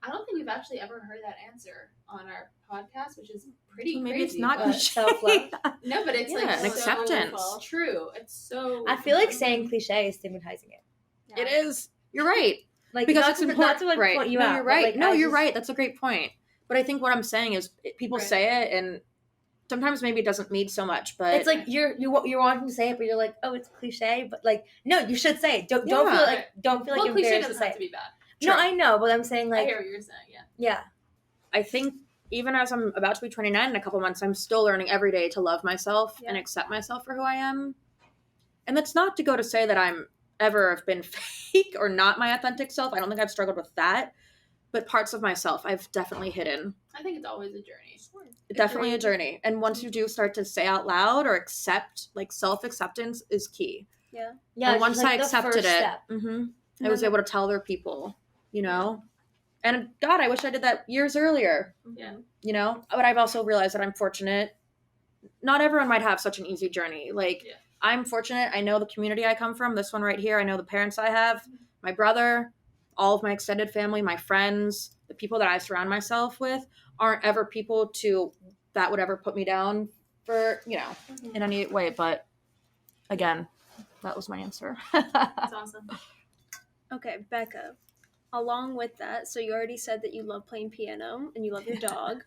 I don't think we've actually ever heard that answer on our podcast, which is pretty maybe crazy. It's not cliche. Self-love. No, but it's like an acceptance. It's true. It's so. I feel like saying cliche is stigmatizing it. Yeah. It is. You're right. Like because not it's to, important. Not to like point you no, out. You're right. Like, no, you're right. That's a great point. But I think what I'm saying is people say it, and sometimes maybe it doesn't mean so much. But it's like you're wanting to say it, but you're like, oh, it's cliche. But like, no, you should say it. Don't feel like well, cliche doesn't have to be bad. No, I know, but I'm saying like I hear what you're saying. Yeah. I think even as I'm about to be 29 in a couple months, I'm still learning every day to love myself and accept myself for who I am. And that's not to go to say that I'm ever have been fake or not my authentic self. I don't think I've struggled with that. But parts of myself I've definitely hidden. I think it's always a journey. Definitely a journey. And once you do start to say out loud or accept, like self-acceptance is key. Yeah. And once I accepted it, I was able to tell other people, you know. And God, I wish I did that years earlier. Yeah. You know, but I've also realized that I'm fortunate. Not everyone might have such an easy journey. Like, I'm fortunate. I know the community I come from, this one right here. I know the parents I have, my brother, all of my extended family, my friends, the people that I surround myself with aren't ever people that would ever put me down for, you know, in any way. But again, that was my answer. That's awesome. Okay, Becca. Along with that, so you already said that you love playing piano and you love your dog,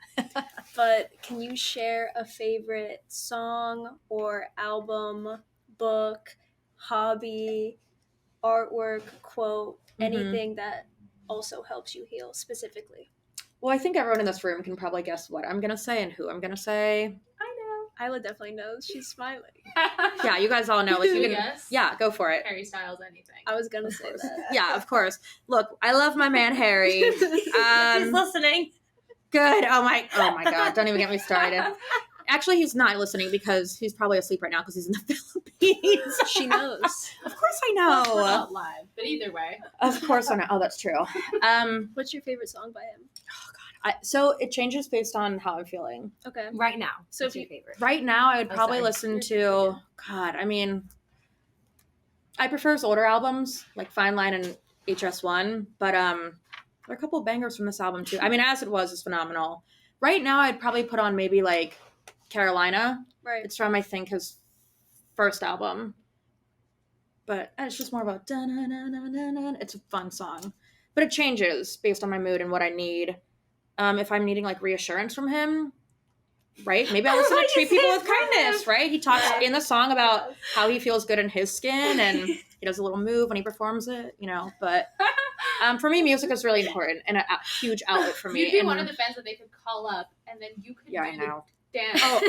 but can you share a favorite song or album, book, hobby, artwork, quote, anything that also helps you heal specifically? Well, I think everyone in this room can probably guess what I'm going to say and who I'm going to say. Isla definitely knows. She's smiling. Yeah, you guys all know. Like, you can, guess? Yeah, go for it. Harry Styles, anything. I was gonna say that. Yeah, of course. Look, I love my man Harry. He's listening. Good. Oh my God! Don't even get me started. Actually, he's not listening because he's probably asleep right now because he's in the Philippines. She knows. Of course, I know. Well, we're not live, but either way. Of course, I know. Oh, that's true. What's your favorite song by him? So it changes based on how I'm feeling. Okay. Right now. So what's your favorite? Right now, I would probably listen to, God, I mean, I prefer his older albums, like Fine Line and HS1, but there are a couple of bangers from this album, too. I mean, As It Was is phenomenal. Right now, I'd probably put on maybe, like, Carolina. Right. It's from, I think, his first album. But it's just more about, da-na-na-na-na-na. It's a fun song. But it changes based on my mood and what I need. If I'm needing like reassurance from him, right? Maybe I'll listen to Treat People with Kindness, right? He talks in the song about how he feels good in his skin and he does a little move when he performs it, you know. But for me, music is really important and a huge outlet for me. You'd be one of the fans that they could call up and then you could do I know. dance. Oh,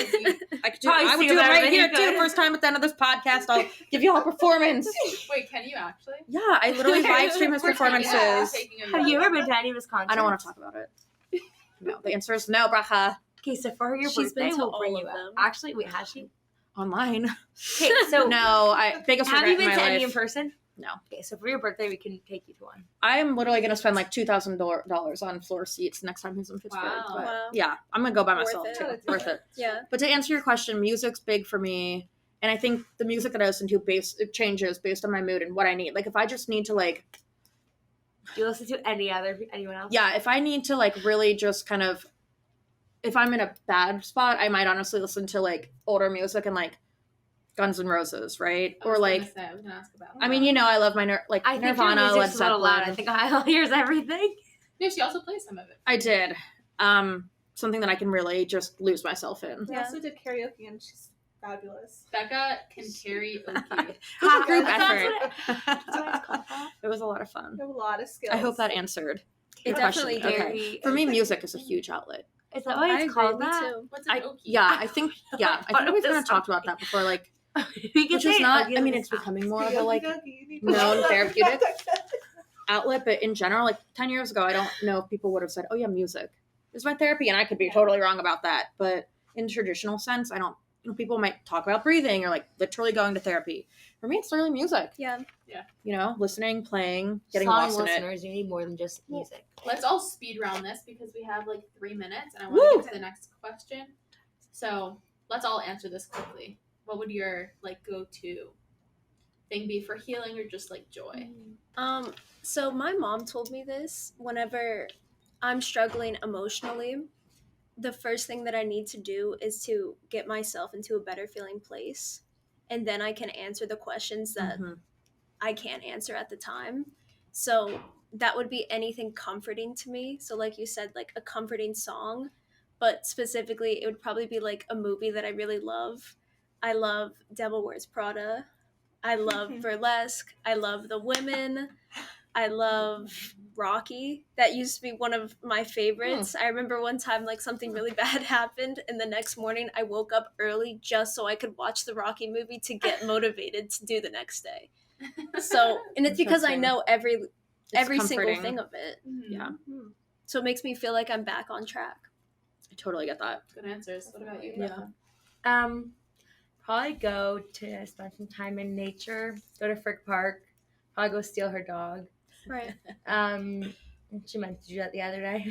I would do it right here too. First time at the end of this podcast, I'll give you all a performance. Wait, can you actually? Yeah, I literally live stream his performances. Have you ever been to any of his concerts? I don't want to talk about it. No, the answer is no, Bracha. Okay, so for your She's birthday, been to we'll bring all you of out. them. Actually, wait, has she? Online. Okay, so no, biggest have regret you been in my to any life. in person? No. Okay, so for your birthday, we can take you to one. I am literally going to spend like $2,000 on floor seats next time he's in Pittsburgh. Wow. But Wow. yeah, I'm going to go by Worth myself it. too. Worth it. Yeah. But to answer your question, music's big for me. And I think the music that I listen to it changes based on my mood and what I need. Like if I just need to like... Do you listen to anyone else? Yeah, if I need to like really just kind of... If I'm in a bad spot, I might honestly listen to like older music and like Guns N' Roses, right? Or like... I was going to ask about I mean, you know, I love my I think Nirvana, your Led music's a little loud. Zeppelin. I think Isla hears everything. No, she also plays some of it. I did. Something that I can really just lose myself in. We also did karaoke and she's fabulous. Becca can karaoke. It was a group That's effort. what it's called. It was a lot of fun. You have a lot of skills. I hope that answered. It definitely Okay. dairy. For me, music is a huge outlet. Is that why it's called that? too. What's an okie? I think we've kind of talked about that before, like, We can which is say not, Oogie I mean, like it's a becoming sound. more of a, like, known therapeutic outlet, but in general, like, 10 years ago, I don't know if people would have said, oh yeah, music is my therapy, and I could be totally wrong about that, but in traditional sense, I don't, people might talk about breathing or, like, literally going to therapy. For me, it's literally music. Yeah. Listening, playing, getting Song lost in it. listeners, you need more than just music. Let's all speed round this because we have like 3 minutes and I want to get to the next question. So let's all answer this quickly. What would your like go-to thing be for healing or just like joy? So my mom told me this whenever I'm struggling emotionally, the first thing that I need to do is to get myself into a better feeling place. And then I can answer the questions that I can't answer at the time. So that would be anything comforting to me. So like you said, like a comforting song, but specifically it would probably be like a movie that I really love. I love Devil Wears Prada. I love Burlesque. I love The Women. I love Rocky. That used to be one of my favorites. I remember one time like something really bad happened and the next morning I woke up early just so I could watch the Rocky movie to get motivated to do the next day. So, and it's because I know every single thing of it. Yeah. So it makes me feel like I'm back on track. I totally get that. Good answers. What about you? Yeah. Probably go to spend some time in nature, go to Frick Park, probably go steal her dog. Right. She meant to do that the other day.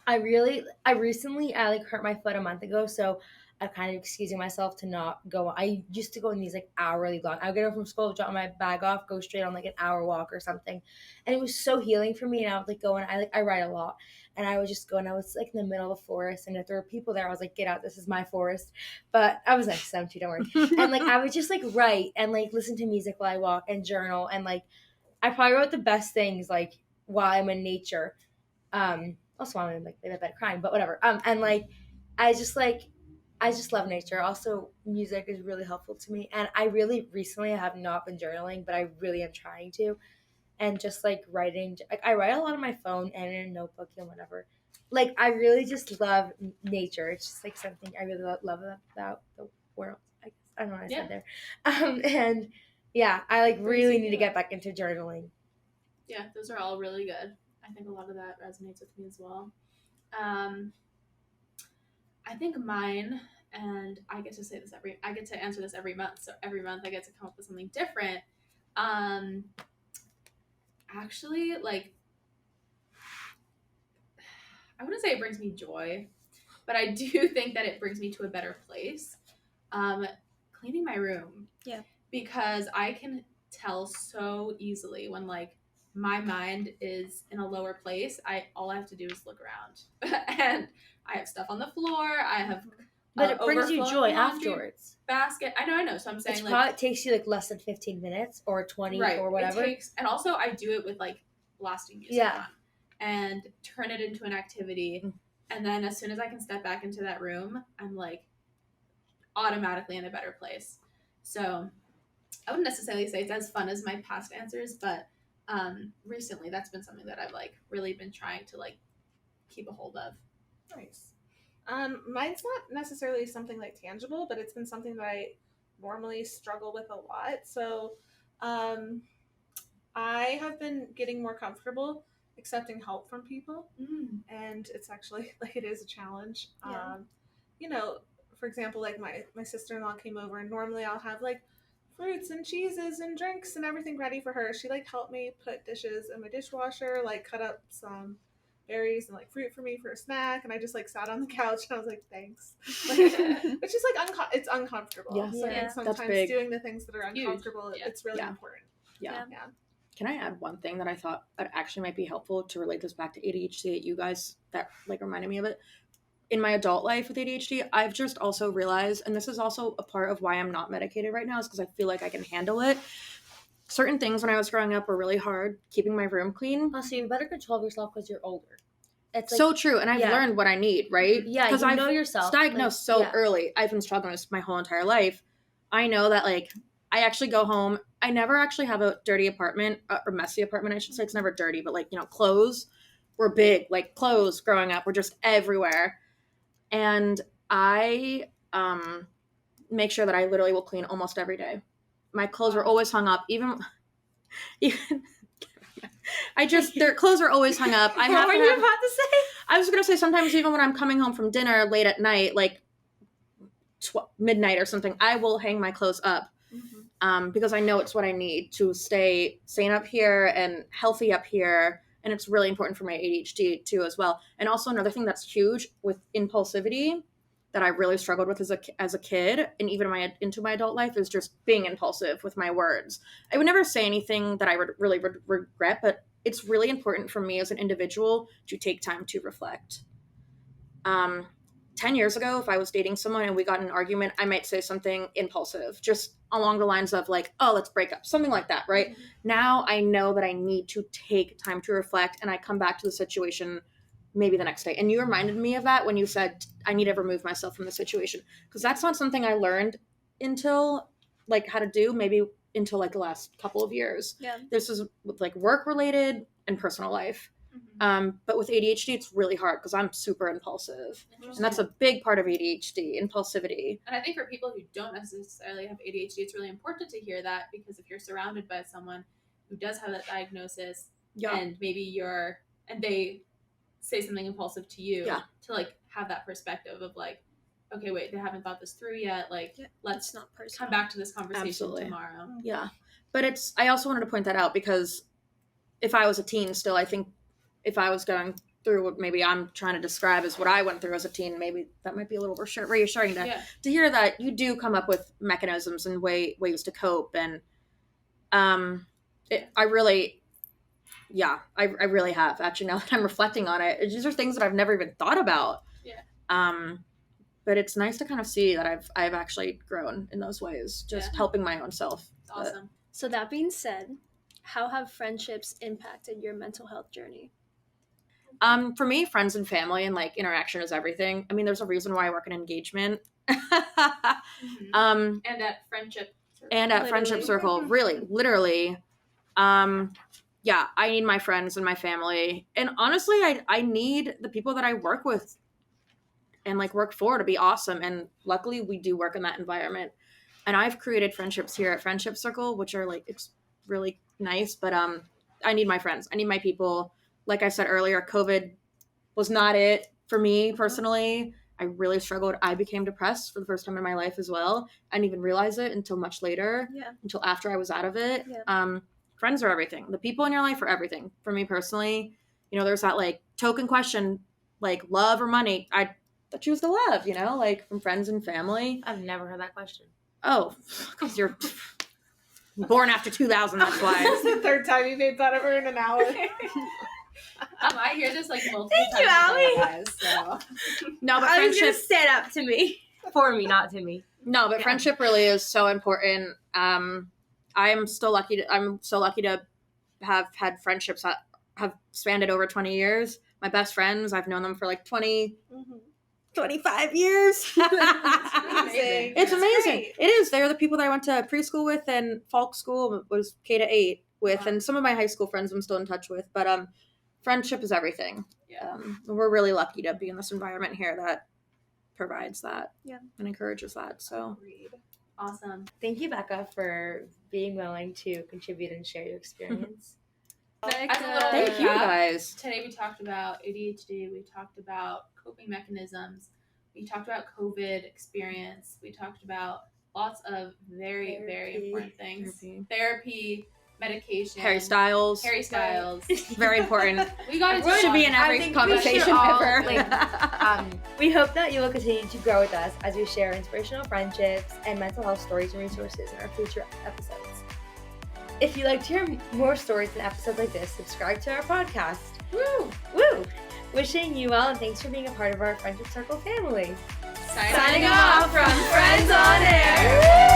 I recently hurt my foot a month ago, so I'm kind of excusing myself to not go. I used to go on these like hourly long. I would get home from school, drop my bag off, go straight on like an hour walk or something, and it was so healing for me. And I would like go and I write a lot, and I would just go and I was like in the middle of the forest, and if there were people there, I was like, get out, this is my forest. But I was nice to them too, don't worry. And like I would just like write and like listen to music while I walk and journal, and like I probably wrote the best things like while I'm in nature. Also while I'm like in bed crying, but whatever. And like I just love nature. Also, music is really helpful to me. And I really recently have not been journaling, but I really am trying to. And just like writing, like I write a lot on my phone and in a notebook and whatever. Like I really just love nature. It's just like something I really love about the world. I guess I don't know what I said there. And yeah, I like really need to get back into journaling. Yeah, those are all really good. I think a lot of that resonates with me as well. I think mine, and I get to answer this every month. So every month I get to come up with something different. Actually, like, I wouldn't say it brings me joy, but I do think that it brings me to a better place. Cleaning my room. Yeah. Because I can tell so easily when like my mind is in a lower place. All I have to do is look around, and I have stuff on the floor. I have, but it brings you joy afterwards. Basket. I know. So I'm saying it takes you like less than 15 minutes or 20 or whatever. And also I do it with like blasting music on and turn it into an activity. And then as soon as I can step back into that room, I'm like automatically in a better place. So I wouldn't necessarily say it's as fun as my past answers, but recently that's been something that I've like really been trying to like keep a hold of. Nice. Mine's not necessarily something like tangible, but it's been something that I normally struggle with a lot. So I have been getting more comfortable accepting help from people, and it's actually like it is a challenge. For example, like my sister-in-law came over, and normally I'll have like fruits and cheeses and drinks and everything ready for her. She like helped me put dishes in my dishwasher, like cut up some berries and like fruit for me for a snack, and I just like sat on the couch and I was like, thanks. Like, it's just like it's uncomfortable. Yes. So I think sometimes doing the things that are uncomfortable, it's really important. Yeah. Can I add one thing that I thought that actually might be helpful to relate this back to ADHD that you guys that like reminded me of it? In my adult life with ADHD, I've just also realized, and this is also a part of why I'm not medicated right now, is because I feel like I can handle it. Certain things when I was growing up were really hard, keeping my room clean. Also, you better control yourself because you're older. It's like, so true, and I've learned what I need, right? Yeah, because I know yourself. Diagnosed early. I've been struggling with this my whole entire life. I know that like I actually go home I never actually have a dirty apartment, or messy apartment, I should say. It's never dirty, but like, clothes were big. Like clothes growing up were just everywhere. And I make sure that I literally will clean almost every day. My clothes are always hung up, even their clothes are always hung up. What were you about to say? I was going to say sometimes even when I'm coming home from dinner late at night, like midnight or something, I will hang my clothes up because I know it's what I need to stay sane up here and healthy up here. And it's really important for my ADHD too as well. And also another thing that's huge with impulsivity that I really struggled with as a kid and even into my adult life is just being impulsive with my words. I would never say anything that I would really regret, but it's really important for me as an individual to take time to reflect. 10 years ago, if I was dating someone and we got in an argument, I might say something impulsive, just along the lines of like, oh, let's break up, something like that, right? Now I know that I need to take time to reflect and I come back to the situation maybe the next day. And you reminded me of that when you said I need to remove myself from the situation, because that's not something I learned until like how to do maybe until like the last couple of years. Yeah. This is with like work related and personal life. But with ADHD, it's really hard because I'm super impulsive. And that's a big part of ADHD, impulsivity. And I think for people who don't necessarily have ADHD, it's really important to hear that, because if you're surrounded by someone who does have that diagnosis and maybe they say something impulsive to you, to like have that perspective of like, okay, wait, they haven't thought this through yet. Like, let's not come back to this conversation tomorrow. Yeah. But I also wanted to point that out because if I was a teen still, I think if I was going through what maybe I'm trying to describe as what I went through as a teen, maybe that might be a little reassuring to hear that you do come up with mechanisms and ways to cope. And I really have, actually, now that I'm reflecting on it. These are things that I've never even thought about. But it's nice to kind of see that I've actually grown in those ways, just helping my own self. It's awesome. So that being said, how have friendships impacted your mental health journey? For me, friends and family and like interaction is everything. I mean, there's a reason why I work in engagement. And at Friendship Circle. Friendship Circle, really, literally. I need my friends and my family. And honestly, I need the people that I work with and like work for to be awesome. And luckily we do work in that environment. And I've created friendships here at Friendship Circle, which are like, it's really nice, but I need my friends. I need my people. Like I said earlier, COVID was not it for me personally. I really struggled. I became depressed for the first time in my life as well. I didn't even realize it until much later, until after I was out of it. Friends are everything. The people in your life are everything. For me personally, there's that like token question, like love or money. I choose the love, like from friends and family. I've never heard that question. Oh, because you're born after 2000, that's why. It's the third time you made that ever in an hour. I hear this like multiple Thank times. you, Allie. Guys, so. No, but I was friendship gonna stand up to me. For me, not to me. No, but friendship really is so important. I'm so lucky to have had friendships that have spanned it over 20 years. My best friends, I've known them for like 25 years. Amazing. It's amazing. It is. They're the people that I went to preschool with and folk school was K-8 with, and some of my high school friends I'm still in touch with. But friendship is everything. We're really lucky to be in this environment here that provides that and encourages that. So Awesome. Thank you, Becca, for being willing to contribute and share your experience. Thank you, guys. Today we talked about ADHD. We talked about coping mechanisms. We talked about COVID experience. We talked about lots of very, very important things. Therapy, medication. Harry Styles. Very important. We got it should be in every conversation ever. We hope that you will continue to grow with us as we share inspirational friendships and mental health stories and resources in our future episodes. If you'd like to hear more stories and episodes like this, subscribe to our podcast. Woo! Woo! Wishing you well, and thanks for being a part of our Friendship Circle family. Signing off from Friends on Air.